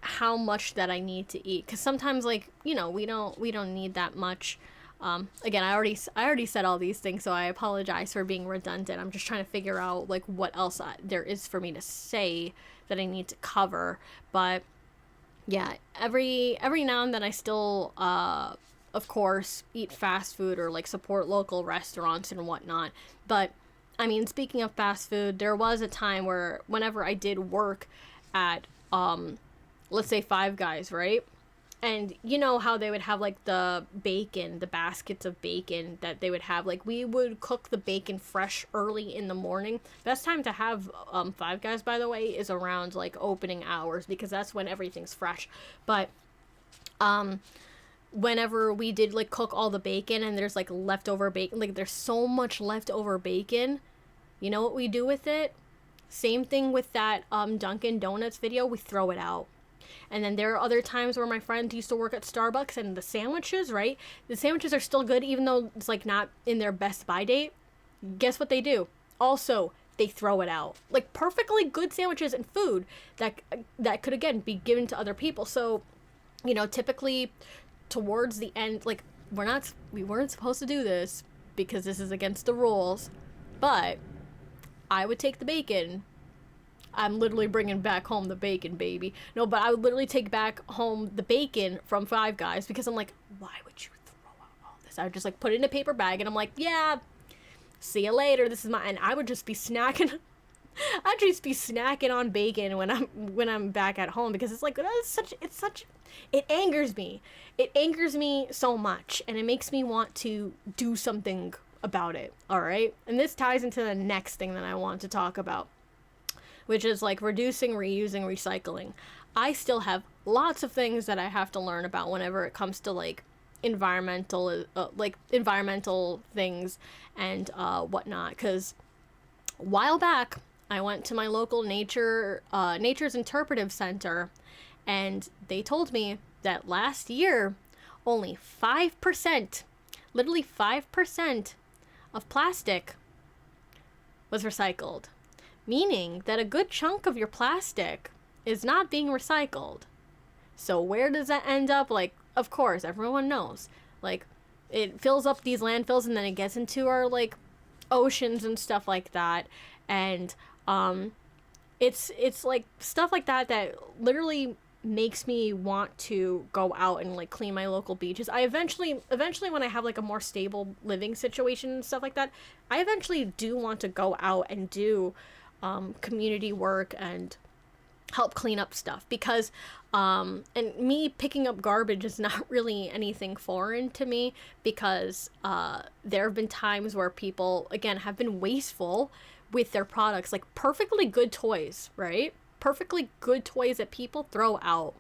how much that I need to eat. Because sometimes, like, we don't need that much. Again, I already said all these things, so I apologize for being redundant. I'm just trying to figure out like what else there is for me to say that I need to cover. But yeah, every now and then I still of course eat fast food or like support local restaurants and whatnot. But I mean, speaking of fast food, there was a time where whenever I did work at, let's say Five Guys, right? And you know how they would have like the bacon, the baskets of bacon that they would have. Like we would cook the bacon fresh early in the morning. Best time to have Five Guys, by the way, is around like opening hours because that's when everything's fresh. But whenever we did like cook all the bacon and there's like leftover bacon, like there's so much leftover bacon, you know what we do with it? Same thing with that Dunkin' Donuts video, we throw it out. And then there are other times where my friends used to work at Starbucks and the sandwiches, right? The sandwiches are still good even though it's like not in their best by date. Guess what they do? Also, they throw it out. Like perfectly good sandwiches and food that could again be given to other people. So, you know, typically towards the end, like we weren't supposed to do this because this is against the rules, but I would take the bacon. I'm literally bringing back home the bacon, baby. No, but I would literally take back home the bacon from Five Guys because I'm like, why would you throw out all this? I would just like put it in a paper bag and I'm like, yeah, see you later. This is my, and I would just be snacking. I'd just be snacking on bacon when I'm back at home because it's like, it angers me. It angers me so much and it makes me want to do something about it. All right. And this ties into the next thing that I want to talk about, which is like reducing, reusing, recycling. I still have lots of things that I have to learn about whenever it comes to like environmental things and whatnot. Because a while back, I went to my local nature's interpretive center, and they told me that last year, only 5%, literally 5% of plastic was recycled. Meaning that a good chunk of your plastic is not being recycled. So where does that end up? Like, of course, everyone knows. Like, it fills up these landfills and then it gets into our, like, oceans and stuff like that. And, it's like, stuff like that literally makes me want to go out and, like, clean my local beaches. I eventually when I have, like, a more stable living situation and stuff like that, I eventually do want to go out and do community work and help clean up stuff because and me picking up garbage is not really anything foreign to me because there have been times where people again have been wasteful with their products, like perfectly good toys, right? Perfectly good toys that people throw out.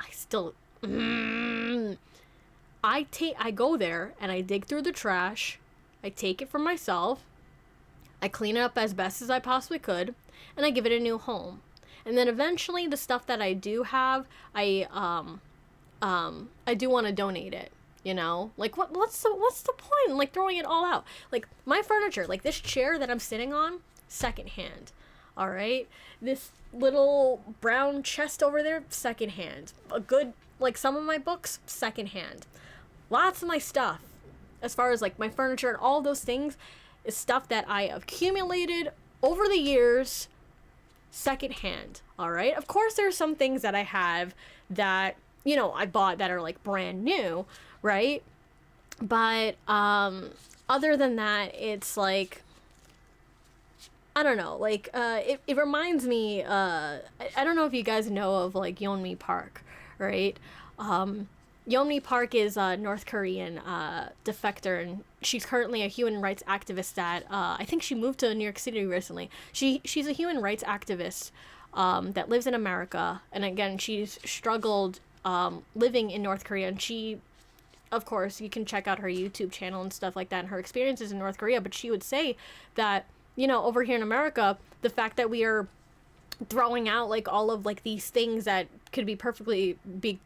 I still I go there and I dig through the trash, I take it for myself, I clean it up as best as I possibly could, and I give it a new home. And then eventually the stuff that I do have, I do want to donate it, you know? Like what's the point in like throwing it all out? Like my furniture, like this chair that I'm sitting on, secondhand. All right? This little brown chest over there, secondhand. A good like some of my books, secondhand. Lots of my stuff, as far as like my furniture and all those things, is stuff that I accumulated over the years secondhand. All right. Of course, there's some things that I have that, you know, I bought that are like brand new. Right. But other than that, it's like, I don't know, like it reminds me, I don't know if you guys know of like Yeonmi Park, right? Yeonmi Park is a North Korean defector, and she's currently a human rights activist that I think she moved to New York City recently. She's a human rights activist that lives in America, and again, she's struggled living in North Korea, and she, of course, you can check out her YouTube channel and stuff like that and her experiences in North Korea, but she would say that, you know, over here in America, the fact that we are throwing out like all of like these things that could be perfectly be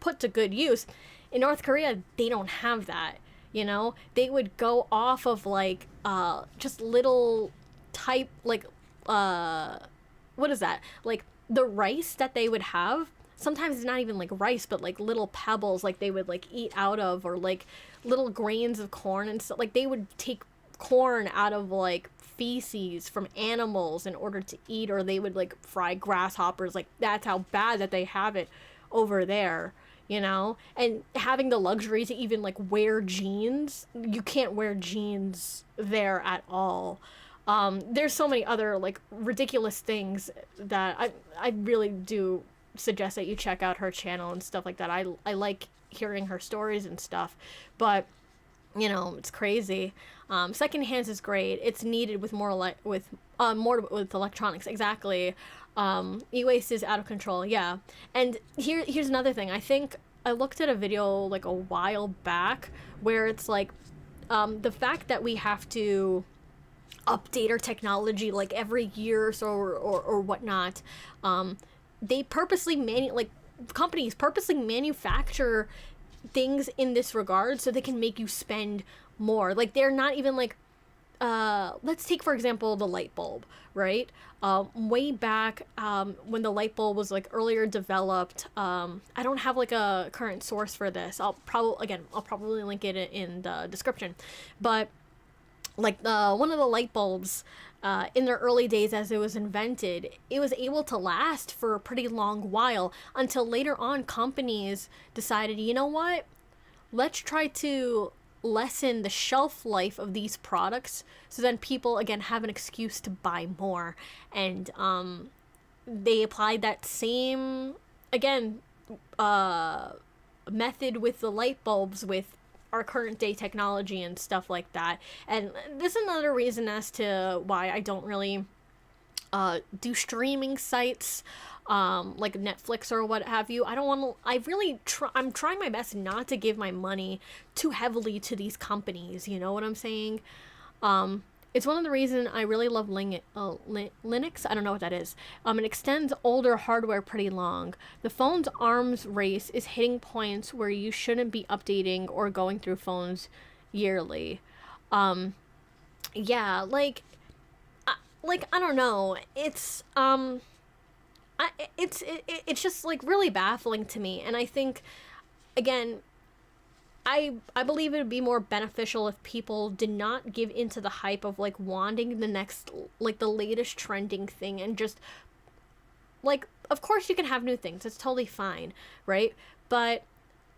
put to good use, in North Korea they don't have that, you know. They would go off of like just little type like what is that, like the rice that they would have, sometimes it's not even like rice but like little pebbles like they would like eat out of, or like little grains of corn and stuff. Like they would take corn out of like feces from animals in order to eat, or they would like fry grasshoppers. Like that's how bad that they have it over there, you know? And having the luxury to even like wear jeans, you can't wear jeans there at all. There's so many other like ridiculous things that I really do suggest that you check out her channel and stuff like that. I like hearing her stories and stuff, but you know, it's crazy. Secondhands is great. It's needed with more with electronics. Exactly. E-waste is out of control. Yeah. And here's another thing. I think I looked at a video like a while back where it's like the fact that we have to update our technology like every year or so or whatnot. They purposely companies purposely manufacture things in this regard so they can make you spend more. Like they're not even like let's take for example the light bulb, right? Way back when the light bulb was like earlier developed, I don't have like a current source for this. I'll probably link it in the description, but like one of the light bulbs in their early days as it was invented, it was able to last for a pretty long while until later on companies decided, you know what, let's try to lessen the shelf life of these products so then people again have an excuse to buy more. And they applied that same again method with the light bulbs with our current day technology and stuff like that. And this is another reason as to why I don't really do streaming sites like Netflix or what have you. I don't want to. I'm trying my best not to give my money too heavily to these companies. You know what I'm saying? It's one of the reasons I really love Linux. I don't know what that is. It extends older hardware pretty long. The phone's arms race is hitting points where you shouldn't be updating or going through phones yearly. Yeah, like I don't know. It's it's just like really baffling to me, and I think again I believe it would be more beneficial if people did not give into the hype of like wanting the next like the latest trending thing and just like of course you can have new things, it's totally fine, right? But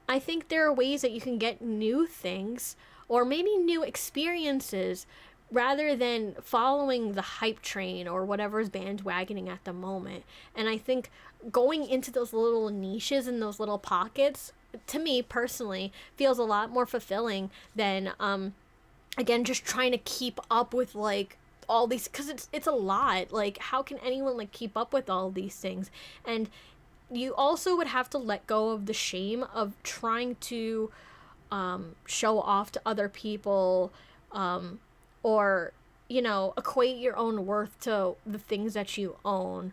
I think there are ways that you can get new things or maybe new experiences rather than following the hype train or whatever's bandwagoning at the moment. And I think going into those little niches and those little pockets, to me personally, feels a lot more fulfilling than again just trying to keep up with like all these, because it's a lot. Like how can anyone like keep up with all these things? And you also would have to let go of the shame of trying to show off to other people, or you know, equate your own worth to the things that you own.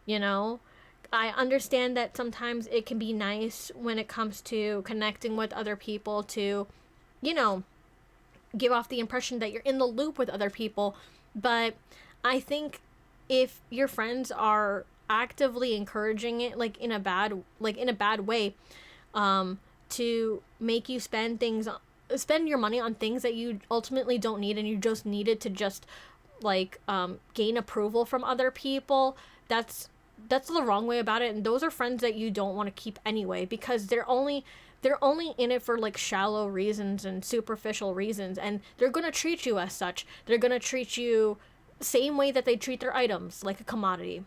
You know, I understand that sometimes it can be nice when it comes to connecting with other people to, you know, give off the impression that you're in the loop with other people. But I think if your friends are actively encouraging it like in a bad way, to make you spend your money on things that you ultimately don't need and you just need it to just like gain approval from other people, that's the wrong way about it. And those are friends that you don't want to keep anyway, because they're only in it for like shallow reasons and superficial reasons, and they're going to treat you as such. They're going to treat you same way that they treat their items, like a commodity.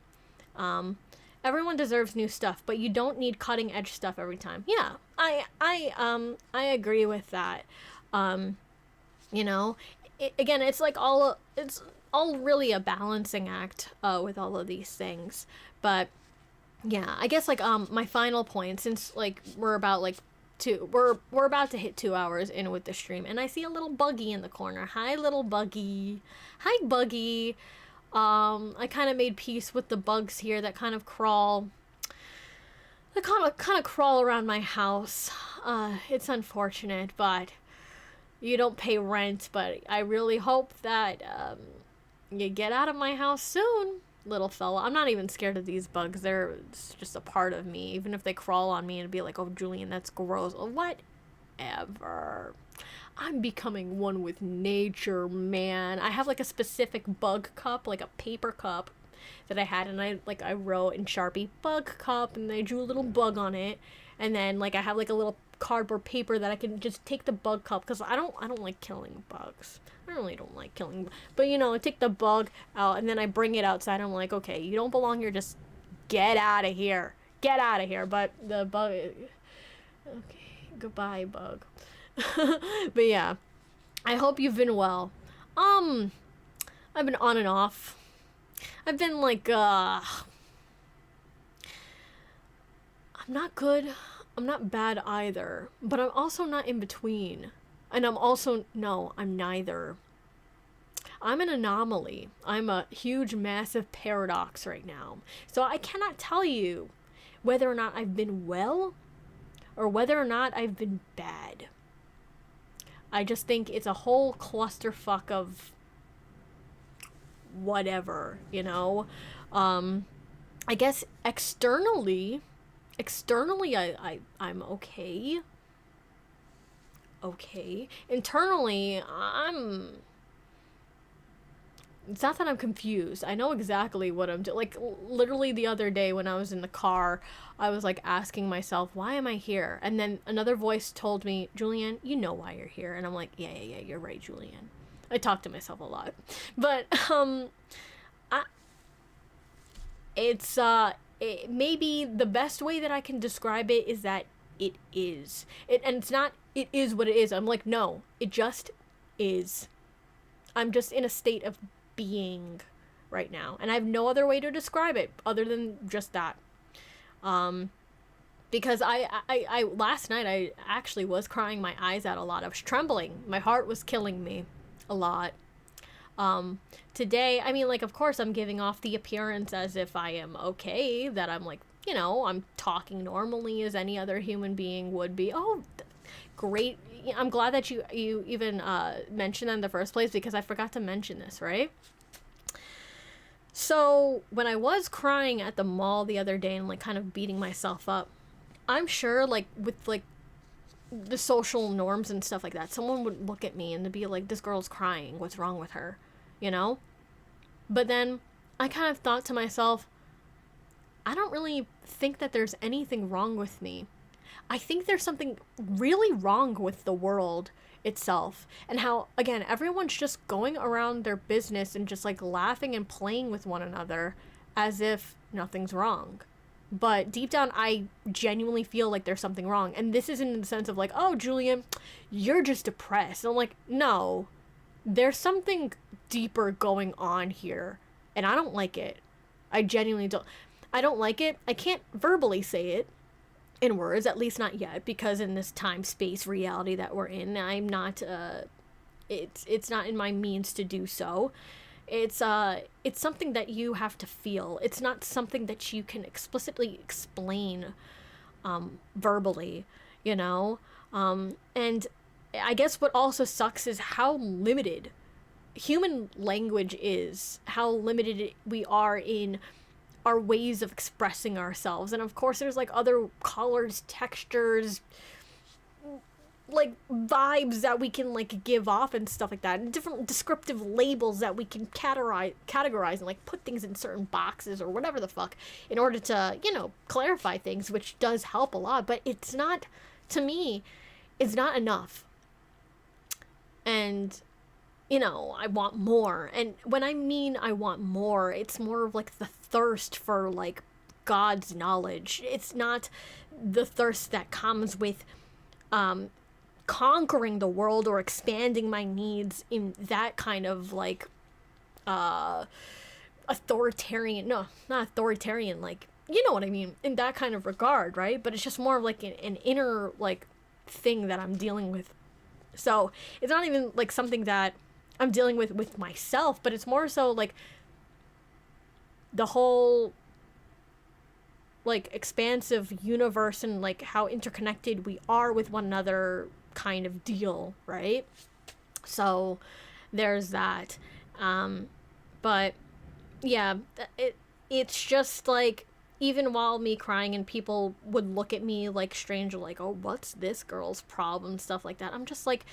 Everyone deserves new stuff, but you don't need cutting edge stuff every time. Yeah, I agree with that. You know, again, it's all really a balancing act with all of these things. But yeah, I guess like my final point, since like we're about to hit 2 hours in with the stream, and I see a little buggy in the corner. Hi, little buggy. Hi, buggy. I kind of made peace with the bugs here that kind of crawl. They kind of crawl around my house. It's unfortunate, but you don't pay rent. But I really hope that you get out of my house soon, little fella. I'm not even scared of these bugs. It's just a part of me. Even if they crawl on me and be like, "Oh, Julian, that's gross." Whatever. I'm becoming one with nature, man. I have like a specific bug cup, like a paper cup that I had, and I wrote in Sharpie "bug cup," and I drew a little bug on it, and then like I have like a little cardboard paper that I can just take the bug cup, because I don't like killing bugs. I really don't like killing, but you know, I take the bug out and then I bring it outside. I'm like, okay, you don't belong here, just get out of here, get out of here. But the bug, okay, goodbye bug. But yeah, I hope you've been well. I've been on and off. I've been like I'm not good, I'm not bad either, but I'm also not in between. And I'm also, no, I'm neither. I'm an anomaly. I'm a huge, massive paradox right now. So I cannot tell you whether or not I've been well or whether or not I've been bad. I just think it's a whole clusterfuck of whatever, you know? I guess externally I'm okay. Okay. Internally, it's not that I'm confused. I know exactly what I'm doing. Like, literally the other day when I was in the car, I was, like, asking myself, why am I here? And then another voice told me, Julianne, you know why you're here. And I'm like, yeah, you're right, Julianne. I talk to myself a lot. But, maybe the best way that I can describe it is that it is. And it's not, it is what it is. I'm like, no, it just is. I'm just in a state of being right now. And I have no other way to describe it other than just that. Because I last night I actually was crying my eyes out a lot. I was trembling. My heart was killing me a lot. Today, I mean, like, of course I'm giving off the appearance as if I am okay, that I'm like, you know, I'm talking normally as any other human being would be. Oh, great. I'm glad that you even mentioned that in the first place, because I forgot to mention this, right? So when I was crying at the mall the other day and like kind of beating myself up, I'm sure like with like the social norms and stuff like that, someone would look at me and they'd be like, this girl's crying, what's wrong with her, you know? But then I kind of thought to myself, I don't really think that there's anything wrong with me. I think there's something really wrong with the world itself, and how, again, everyone's just going around their business and just like laughing and playing with one another as if nothing's wrong. But deep down, I genuinely feel like there's something wrong. And this isn't in the sense of like, oh, Julian, you're just depressed. And I'm like, no, there's something deeper going on here. And I don't like it. I genuinely don't. I don't like it. I can't verbally say it in words, at least not yet, because in this time, space, reality that we're in, I'm not, it's not in my means to do so. It's something that you have to feel. It's not something that you can explicitly explain, verbally, you know? And I guess what also sucks is how limited human language is, how limited we are in our ways of expressing ourselves. And of course there's like other colors, textures, like vibes that we can like give off and stuff like that, and different descriptive labels that we can categorize and like put things in certain boxes or whatever the fuck in order to, you know, clarify things, which does help a lot. But it's not, to me, it's not enough. And you know, I want more. And when I mean I want more, it's more of like the thirst for like God's knowledge. It's not the thirst that comes with conquering the world or expanding my needs in that kind of like authoritarian, no, not authoritarian, like, you know what I mean, in that kind of regard, right? But it's just more of like an inner like thing that I'm dealing with. So it's not even like something that I'm dealing with myself, but it's more so like the whole like expansive universe and like how interconnected we are with one another kind of deal, right? So there's that. But yeah, it's just like, even while me crying and people would look at me like strange, like, oh, what's this girl's problem, stuff like that, I'm just like,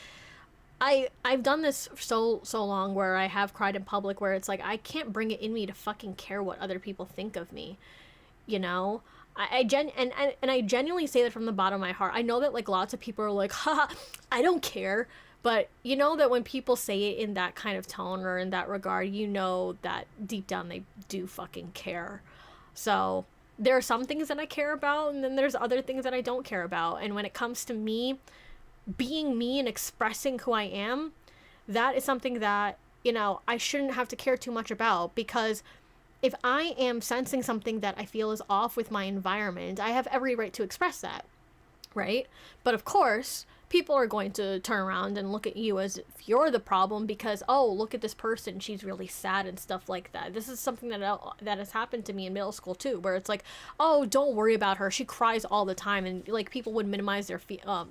I've done this so long where I have cried in public, where it's like I can't bring it in me to fucking care what other people think of me, you know? And I genuinely say that from the bottom of my heart. I know that like lots of people are like, haha, I don't care. But you know that when people say it in that kind of tone or in that regard, you know that deep down they do fucking care. So there are some things that I care about, and then there's other things that I don't care about. And when it comes to me being me and expressing who I am, that is something that, you know, I shouldn't have to care too much about, because if I am sensing something that I feel is off with my environment, I have every right to express that, right? But of course, people are going to turn around and look at you as if you're the problem because, oh, look at this person, she's really sad and stuff like that. This is something that has happened to me in middle school too, where it's like, oh, don't worry about her, she cries all the time, and like people would minimize their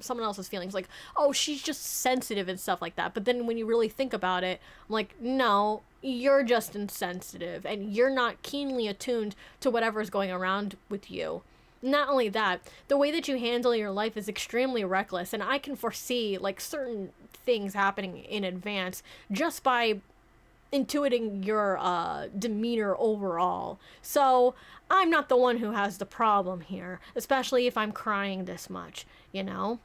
someone else's feelings, like, oh, she's just sensitive and stuff like that. But then when you really think about it, I'm like, no, you're just insensitive and you're not keenly attuned to whatever's going around with you. Not only that, the way that you handle your life is extremely reckless, and I can foresee like certain things happening in advance just by intuiting your demeanor overall. So I'm not the one who has the problem here, especially if I'm crying this much, you know?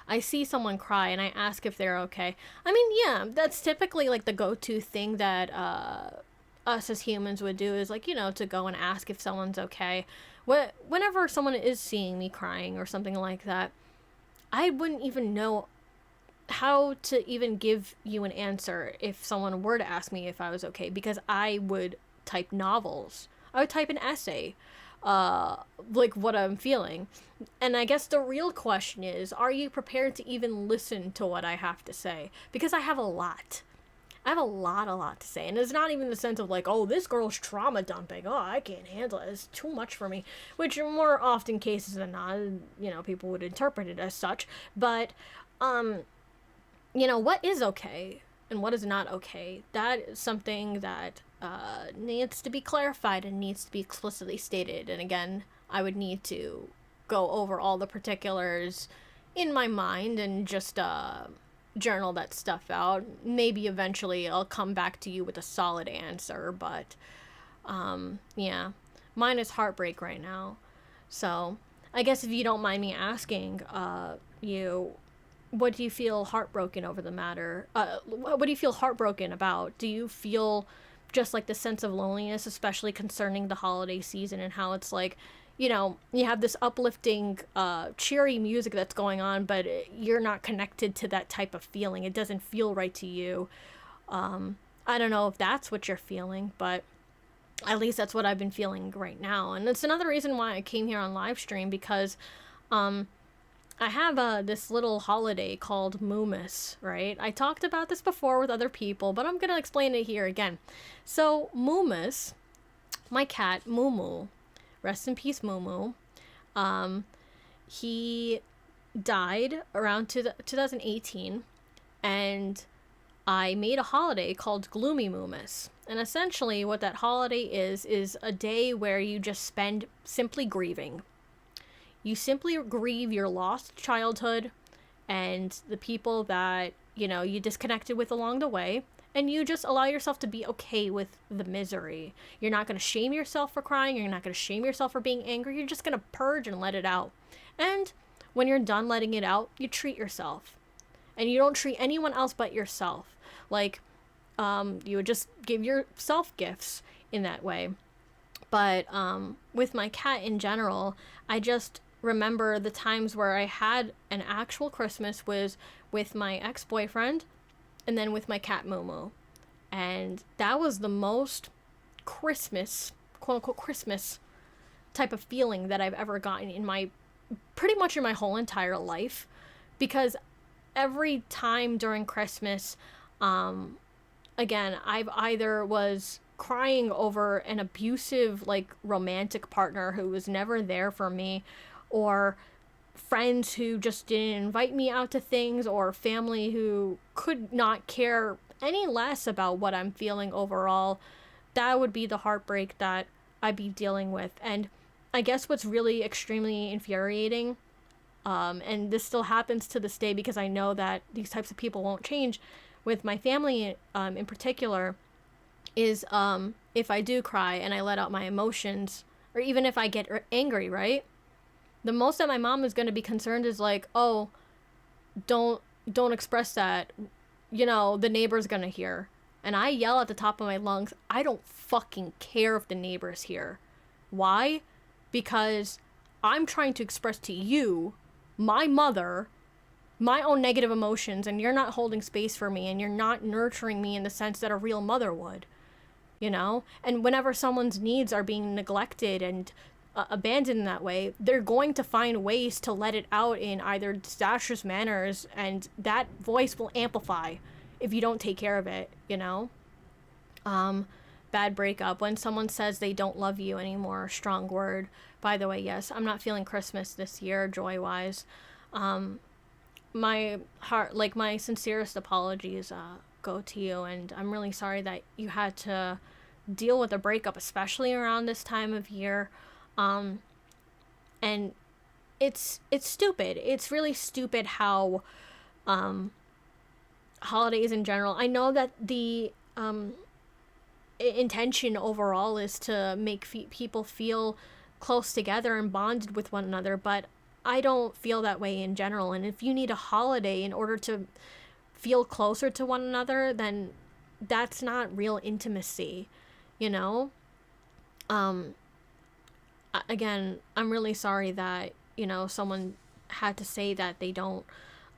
I see someone cry and I ask if they're okay. I mean, yeah, that's typically like the go-to thing that us as humans would do, is like, you know, to go and ask if someone's okay. Whenever someone is seeing me crying or something like that, I wouldn't even know how to even give you an answer if someone were to ask me if I was okay, because I would type novels. I would type an essay, like what I'm feeling. And I guess the real question is, are you prepared to even listen to what I have to say? Because I have a lot. I have a lot to say. And it's not even the sense of like, oh, this girl's trauma dumping. Oh, I can't handle it. It's too much for me. Which more often cases than not, you know, people would interpret it as such. But, you know, what is okay and what is not okay, that is something that needs to be clarified and needs to be explicitly stated. And again, I would need to go over all the particulars in my mind and just journal that stuff out. Maybe eventually I'll come back to you with a solid answer, but yeah, mine is heartbreak right now. So I guess if you don't mind me asking, you, what do you feel heartbroken over the matter? What do you feel heartbroken about? Do you feel just like the sense of loneliness, especially concerning the holiday season, and how it's like, you know, you have this uplifting, cheery music that's going on, but you're not connected to that type of feeling. It doesn't feel right to you. I don't know if that's what you're feeling, but at least that's what I've been feeling right now. And it's another reason why I came here on live stream, because I have this little holiday called Moomus, right? I talked about this before with other people, but I'm going to explain it here again. So Moomus, my cat, Moo, rest in peace, Moo, he died around 2018, and I made a holiday called Gloomy Moomus. And essentially what that holiday is a day where you just spend simply grieving. You simply grieve your lost childhood and the people that, you know, you disconnected with along the way, and you just allow yourself to be okay with the misery. You're not going to shame yourself for crying. You're not going to shame yourself for being angry. You're just going to purge and let it out. And when you're done letting it out, you treat yourself. And you don't treat anyone else but yourself. Like, you would just give yourself gifts in that way. But with my cat in general, I just remember the times where I had an actual Christmas was with my ex-boyfriend and then with my cat Momo. And that was the most Christmas, quote unquote Christmas type of feeling that I've ever gotten in my, pretty much in my whole entire life. Because every time during Christmas, again, I've either was crying over an abusive, like, romantic partner who was never there for me, or friends who just didn't invite me out to things, or family who could not care any less about what I'm feeling overall. That would be the heartbreak that I'd be dealing with. And I guess what's really extremely infuriating, and this still happens to this day because I know that these types of people won't change, with my family in particular, is if I do cry and I let out my emotions, or even if I get angry, right? The most that my mom is going to be concerned is like, oh, don't express that. You know, the neighbor's going to hear. And I yell at the top of my lungs, I don't fucking care if the neighbors hear. Why? Because I'm trying to express to you, my mother, my own negative emotions, and you're not holding space for me, and you're not nurturing me in the sense that a real mother would, you know? And whenever someone's needs are being neglected and abandoned in that way, they're going to find ways to let it out in either disastrous manners, and that voice will amplify if you don't take care of it, you know? Bad breakup. When someone says they don't love you anymore, strong word. By the way, yes, I'm not feeling Christmas this year, joy-wise. My heart, like, my sincerest apologies go to you, and I'm really sorry that you had to deal with a breakup, especially around this time of year. And it's stupid. It's really stupid how holidays in general. I know that the intention overall is to make people feel close together and bonded with one another, but I don't feel that way in general. And if you need a holiday in order to feel closer to one another, then that's not real intimacy, you know? Again, I'm really sorry that, you know, someone had to say that they don't,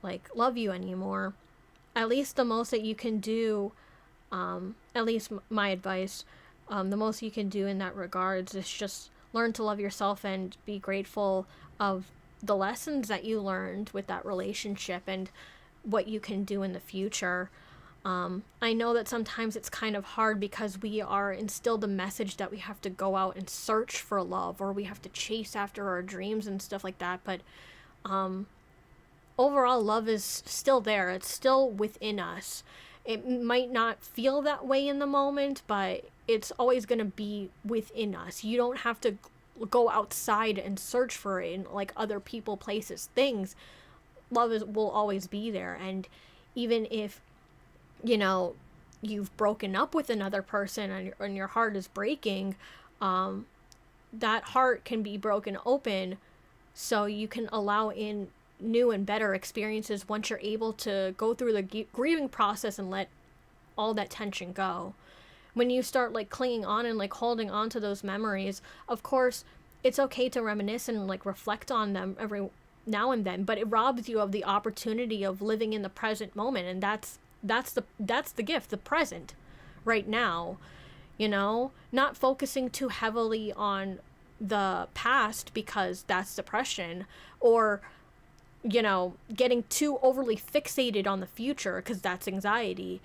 like, love you anymore. At least the most that you can do, at least my advice, the most you can do in that regards is just learn to love yourself and be grateful of the lessons that you learned with that relationship and what you can do in the future. I know that sometimes it's kind of hard because we are instilled the message that we have to go out and search for love, or we have to chase after our dreams and stuff like that. But overall, love is still there. It's still within us. It might not feel that way in the moment, but it's always going to be within us. You don't have to go outside and search for it in, like, other people, places, things. Love will always be there. And even if, you know, you've broken up with another person and your heart is breaking, that heart can be broken open so you can allow in new and better experiences once you're able to go through the grieving process and let all that tension go. When you start, like, clinging on and, like, holding on to those memories, of course it's okay to reminisce and, like, reflect on them every now and then, but it robs you of the opportunity of living in the present moment. And that's the gift, the present, right now, you know? Not focusing too heavily on the past because that's depression, or, you know, getting too overly fixated on the future because that's anxiety.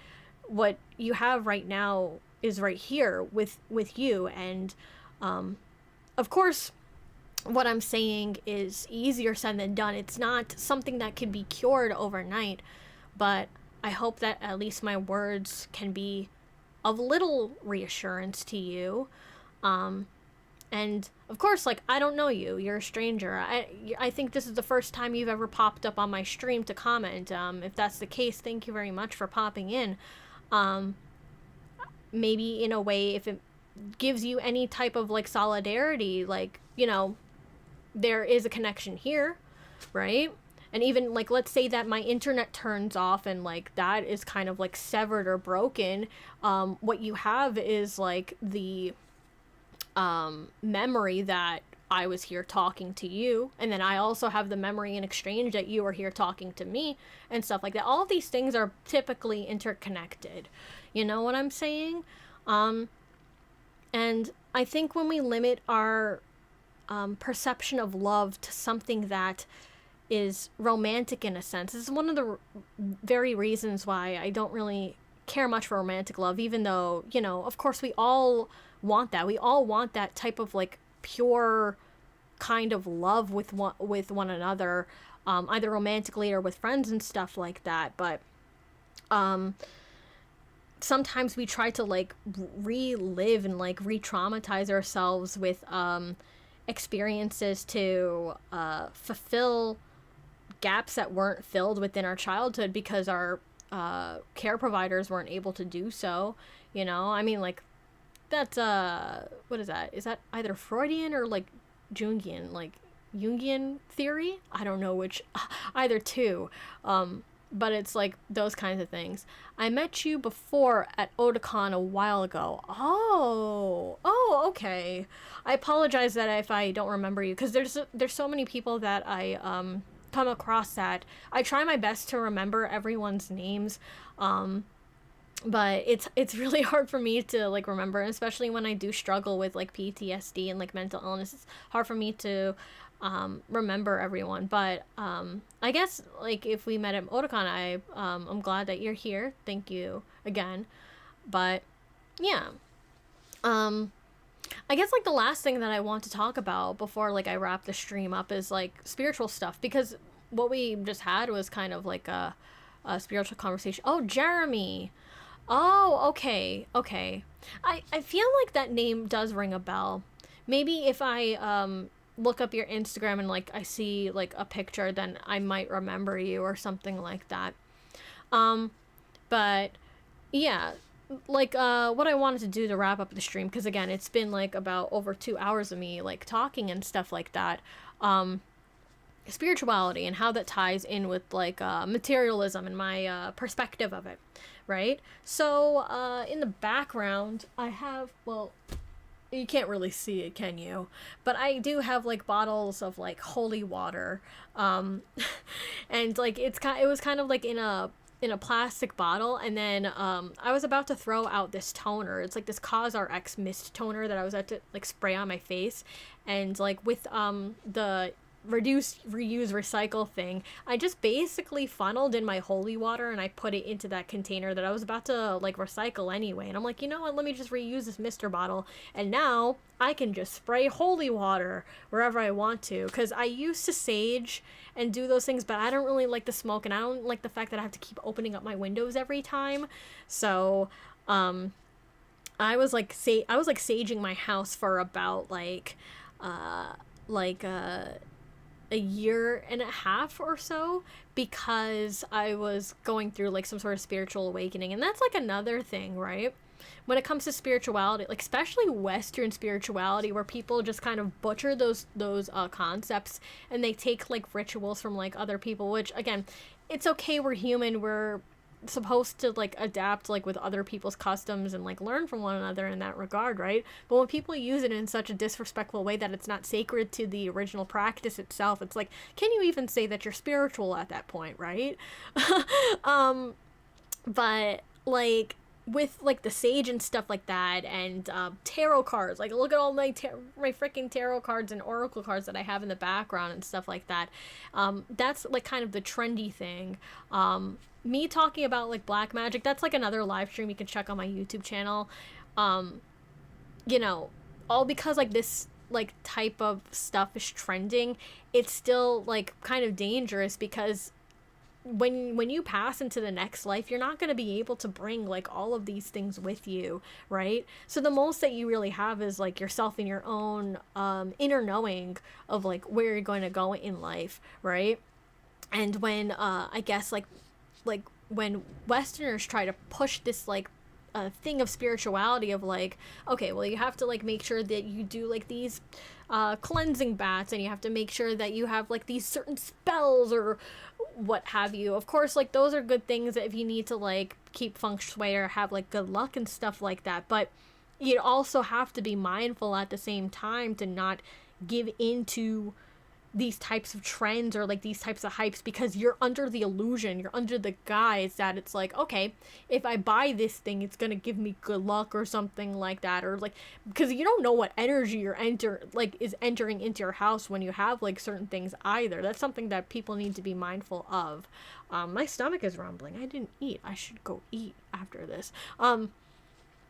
What you have right now is right here with you. And of course, what I'm saying is easier said than done. It's not something that can be cured overnight, but I hope that at least my words can be of little reassurance to you. And of course, like, I don't know you. You're a stranger. I think this is the first time you've ever popped up on my stream to comment. If that's the case, thank you very much for popping in. Maybe in a way, if it gives you any type of, like, solidarity, like, you know, there is a connection here, right? And even, like, let's say that my internet turns off and, like, that is kind of, like, severed or broken. What you have is, like, the memory that I was here talking to you, and then I also have the memory in exchange that you were here talking to me and stuff like that. All of these things are typically interconnected. You know what I'm saying? And I think when we limit our perception of love to something that is romantic in a sense, this is one of the very reasons why I don't really care much for romantic love, even though, you know, of course we all want that. We all want that type of, like, pure kind of love with one another, either romantically or with friends and stuff like that. But sometimes we try to, like, relive and, like, re-traumatize ourselves with experiences to fulfill gaps that weren't filled within our childhood because our care providers weren't able to do so. You know, I mean, like, that's what is that? Is that either Freudian or like Jungian, like Jungian theory? I don't know which, either two. But it's like those kinds of things. I met you before at Otakon a while ago. Oh, okay. I apologize that if I don't remember you, because there's so many people that I come across that I try my best to remember everyone's names. But it's really hard for me to like remember, especially when I do struggle with like PTSD and like mental illness. It's hard for me to remember everyone. But I guess like if we met at Otakon, I'm glad that you're here. Thank you again. But yeah, I guess like the last thing that I want to talk about before like I wrap the stream up is like spiritual stuff, because what we just had was kind of like a spiritual conversation. Oh, Jeremy. Oh, okay, okay. I feel like that name does ring a bell. Maybe if I look up your Instagram and like I see like a picture, then I might remember you or something like that. But yeah, like what I wanted to do to wrap up the stream, because again, it's been like about over 2 hours of me like talking and stuff like that. Spirituality and how that ties in with like materialism and my perspective of it, right? So in the background I have, well, you can't really see it, can you? But I do have like bottles of like holy water, and like it was kind of like in a plastic bottle, and then I was about to throw out this toner. It's like this CosRX mist toner that I was about to like spray on my face, and like with the reduce, reuse, recycle thing, I just basically funneled in my holy water and I put it into that container that I was about to like recycle anyway. And I'm like, you know what, let me just reuse this mister bottle, and now I can just spray holy water wherever I want to, because I used to sage and do those things, but I don't really like the smoke, and I don't like the fact that I have to keep opening up my windows every time. So I was like saging my house for about like a year and a half or so, because I was going through like some sort of spiritual awakening. And that's like another thing, right? When it comes to spirituality, like especially Western spirituality, where people just kind of butcher those concepts, and they take like rituals from like other people, which again, it's okay, we're human, we're supposed to like adapt like with other people's customs and like learn from one another in that regard, right? But when people use it in such a disrespectful way that it's not sacred to the original practice itself, it's like, can you even say that you're spiritual at that point, right? But like with like the sage and stuff like that, and tarot cards, like look at all my my freaking tarot cards and oracle cards that I have in the background and stuff like that. That's like kind of the trendy thing. Me talking about like black magic, that's like another live stream you can check on my YouTube channel. You know, all because like this like type of stuff is trending, it's still like kind of dangerous, because when you pass into the next life, you're not going to be able to bring like all of these things with you, right? So the most that you really have is like yourself and your own inner knowing of like where you're going to go in life, right? And when I guess like when Westerners try to push this like thing of spirituality of like, okay, well, you have to like make sure that you do like these cleansing baths, and you have to make sure that you have like these certain spells or what have you. Of course, like those are good things if you need to like keep feng shui or have like good luck and stuff like that, but you also have to be mindful at the same time to not give into these types of trends or like these types of hypes, because you're under the illusion, you're under the guise that it's like, okay, if I buy this thing, it's gonna give me good luck or something like that, or like, because you don't know what energy you're is entering into your house when you have like certain things either. That's something that people need to be mindful of. My stomach is rumbling. I didn't eat. I should go eat after this.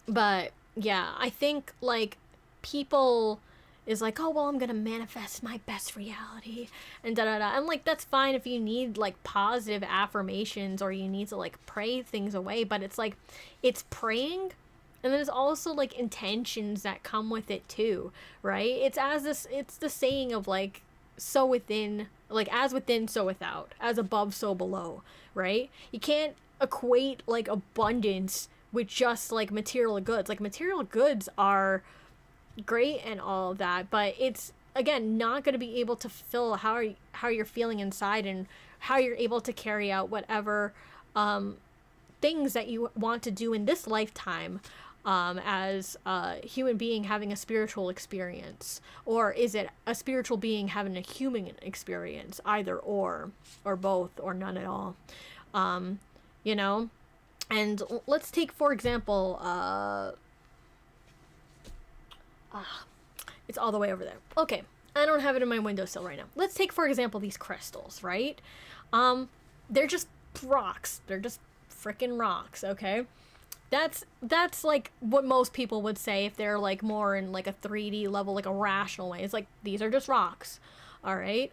But yeah, I think like people is like, oh, well, I'm gonna manifest my best reality and da-da-da. And like, that's fine if you need like positive affirmations or you need to like pray things away, but it's like, it's praying, and there's also like intentions that come with it too, right? It's the saying of like, so within, like as within, so without, as above, so below, right? You can't equate like abundance with just like material goods. Like material goods are great and all of that, but it's again not going to be able to fulfill how you're feeling inside and how you're able to carry out whatever things that you want to do in this lifetime, as a human being having a spiritual experience, or is it a spiritual being having a human experience, either or both, or none at all. You know, and let's take for example, it's all the way over there. Okay, I don't have it in my windowsill right now. Let's take for example these crystals, right? They're just rocks. They're just freaking rocks, okay? That's like what most people would say if they're like more in like a 3D level, like a rational way. It's like, these are just rocks. All right?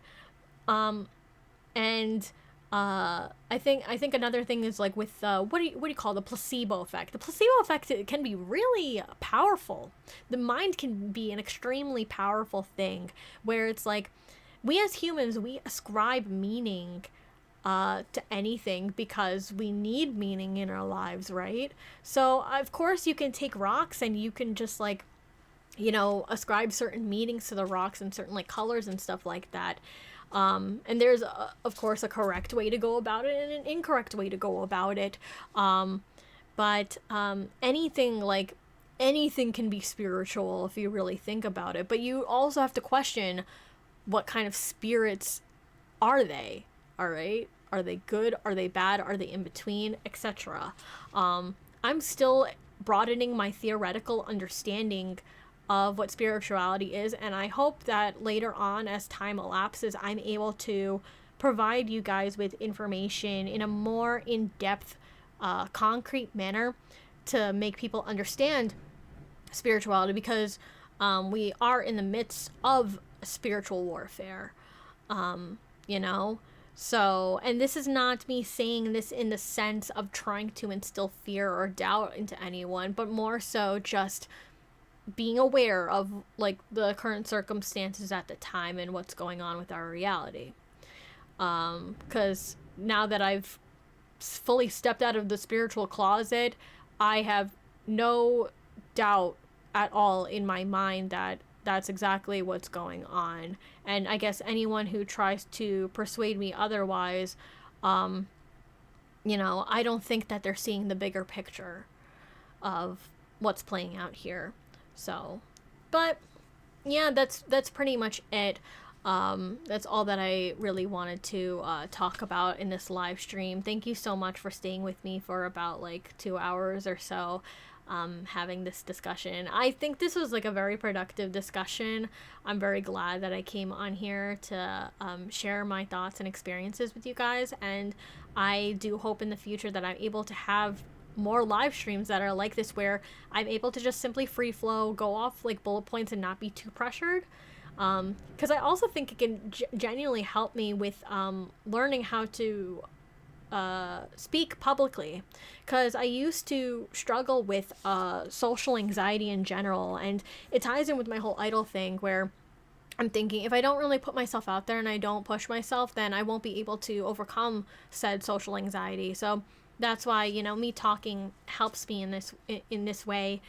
And I think another thing is like with what do you call the placebo effect? The placebo effect, it can be really powerful. The mind can be an extremely powerful thing where it's like, we as humans, we ascribe meaning to anything because we need meaning in our lives, right? So of course you can take rocks and you can just like, you know, ascribe certain meanings to the rocks and certain like colors and stuff like that. And there's of course a correct way to go about it and an incorrect way to go about it. But anything can be spiritual if you really think about it. But you also have to question, what kind of spirits are they? All right? Are they good? Are they bad? Are they in between? Etc. I'm still broadening my theoretical understanding of what spirituality is, and I hope that later on, as time elapses, I'm able to provide you guys with information in a more in-depth, concrete manner to make people understand spirituality, because we are in the midst of spiritual warfare, you know? So, and this is not me saying this in the sense of trying to instill fear or doubt into anyone, but more so just being aware of like the current circumstances at the time and what's going on with our reality. Because now that I've fully stepped out of the spiritual closet, I have no doubt at all in my mind that that's exactly what's going on. And I guess anyone who tries to persuade me otherwise, you know, I don't think that they're seeing the bigger picture of what's playing out here. So, but yeah, that's pretty much it. That's all that I really wanted to talk about in this live stream. Thank you so much for staying with me for about like 2 hours or so, having this discussion. I think this was like a very productive discussion. I'm very glad that I came on here to share my thoughts and experiences with you guys, and I do hope in the future that I'm able to have more live streams that are like this, where I'm able to just simply free flow, go off like bullet points and not be too pressured. Because I also think it can genuinely help me with learning how to speak publicly, because I used to struggle with social anxiety in general, and it ties in with my whole idol thing, where I'm thinking, if I don't really put myself out there and I don't push myself, then I won't be able to overcome said social anxiety. So that's why, you know, me talking helps me in this way.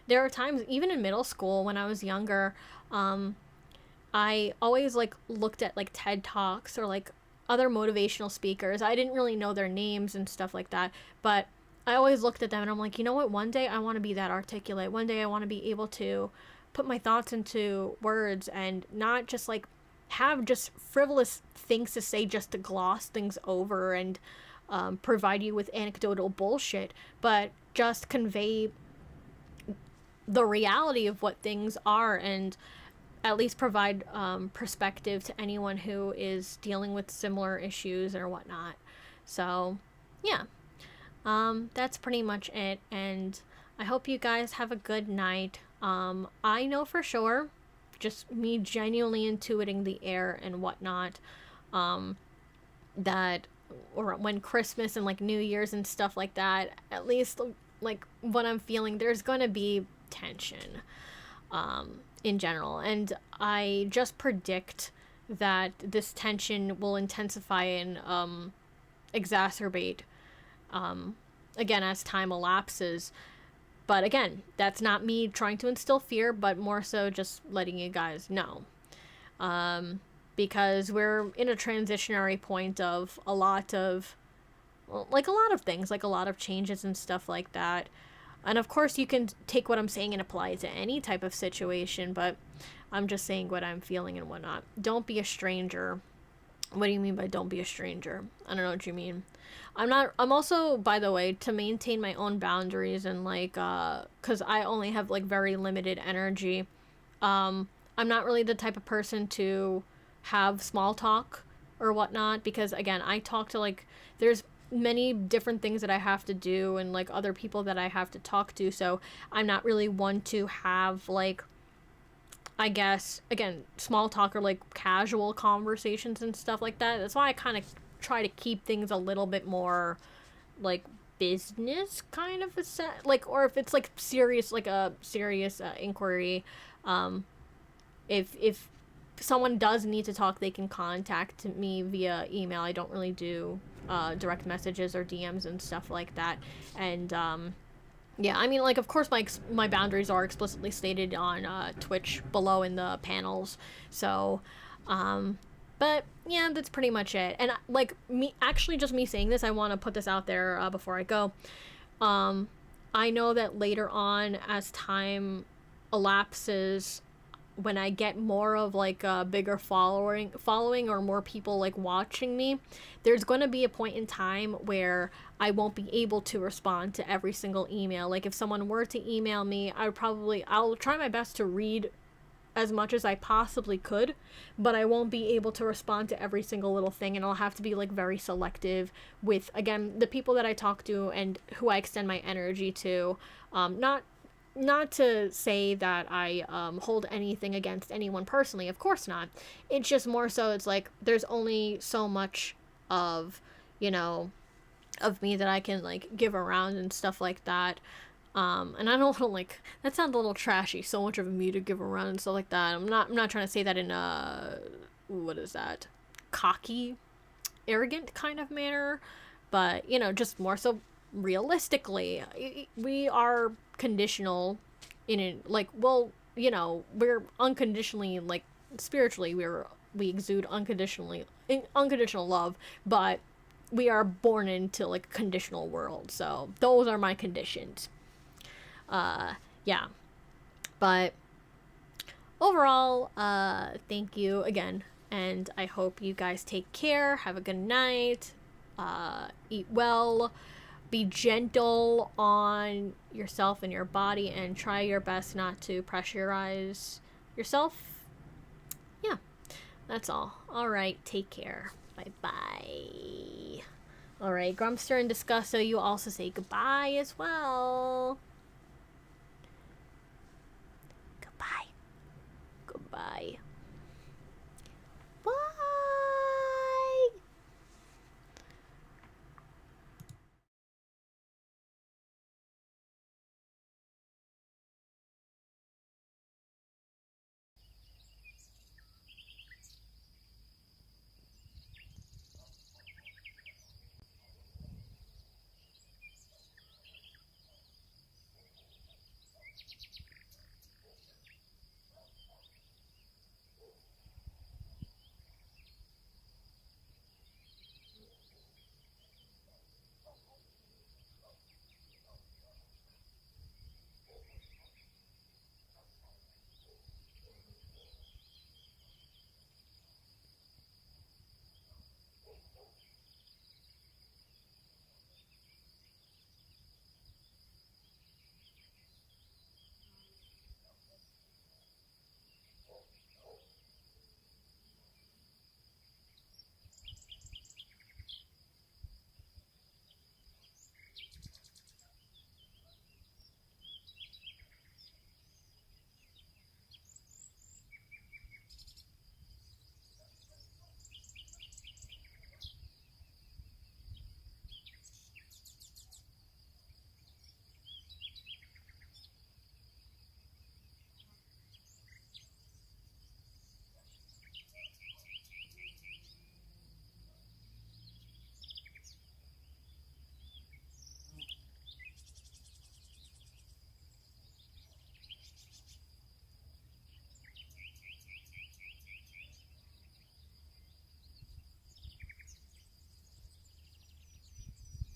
There are times, even in middle school when I was younger, I always like looked at like TED Talks or like other motivational speakers. I didn't really know their names and stuff like that, but I always looked at them and I'm like, you know what, one day I want to be that articulate. One day I want to be able to put my thoughts into words and not just like have just frivolous things to say just to gloss things over and provide you with anecdotal bullshit, but just convey the reality of what things are, and at least provide perspective to anyone who is dealing with similar issues or whatnot. So yeah, that's pretty much it, and I hope you guys have a good night. I know for sure, just me genuinely intuiting the air and whatnot, that or when Christmas and like New Year's and stuff like that, at least like what I'm feeling, there's gonna be tension in general, and I just predict that this tension will intensify and exacerbate again, as time elapses. But again, that's not me trying to instill fear, but more so just letting you guys know. Because we're in a transitionary point of a lot of, well, like a lot of things, like a lot of changes and stuff like that. And of course, you can take what I'm saying and apply it to any type of situation, but I'm just saying what I'm feeling and whatnot. Don't be a stranger. What do you mean by don't be a stranger? I don't know what you mean. I'm also, by the way, to maintain my own boundaries and like, cause I only have like very limited energy. I'm not really the type of person to have small talk or whatnot, because again, I talk to like, there's many different things that I have to do and like other people that I have to talk to. So I'm not really one to have like, I guess, again, small talk or like casual conversations and stuff like that. That's why I kind of try to keep things a little bit more like business kind of a set, like, or if it's like serious, like a serious inquiry, um, if someone does need to talk, they can contact me via email. I don't really do direct messages or DMs and stuff like that. And yeah, I mean, like, of course, my boundaries are explicitly stated on Twitch below in the panels. So, but yeah, that's pretty much it. And like me, actually, just me saying this, I want to put this out there before I go. I know that later on, as time elapses, when I get more of like a bigger following or more people like watching me, there's going to be a point in time where I won't be able to respond to every single email. Like if someone were to email me, I'll try my best to read as much as I possibly could, but I won't be able to respond to every single little thing, and I'll have to be like very selective with, again, the people that I talk to and who I extend my energy to. Not to say that I hold anything against anyone personally, of course not. It's just more so it's like there's only so much of, you know, of me that I can like give around and stuff like that. And I don't want to like, that sounds a little trashy, so much of me to give around and stuff like that. I'm not trying to say that in a, what is that, cocky, arrogant kind of manner, but you know, just more so realistically, we are conditional in it, like, well, you know, we're unconditionally, like, spiritually, we exude unconditional love, but we are born into like a conditional world. So those are my conditions. Yeah, but overall, thank you again, and I hope you guys take care, have a good night, eat well, be gentle on yourself and your body, and try your best not to pressurize yourself. Yeah, that's all. All right, take care. Bye bye. All right, Grumster and Disgusto, you also say goodbye as well.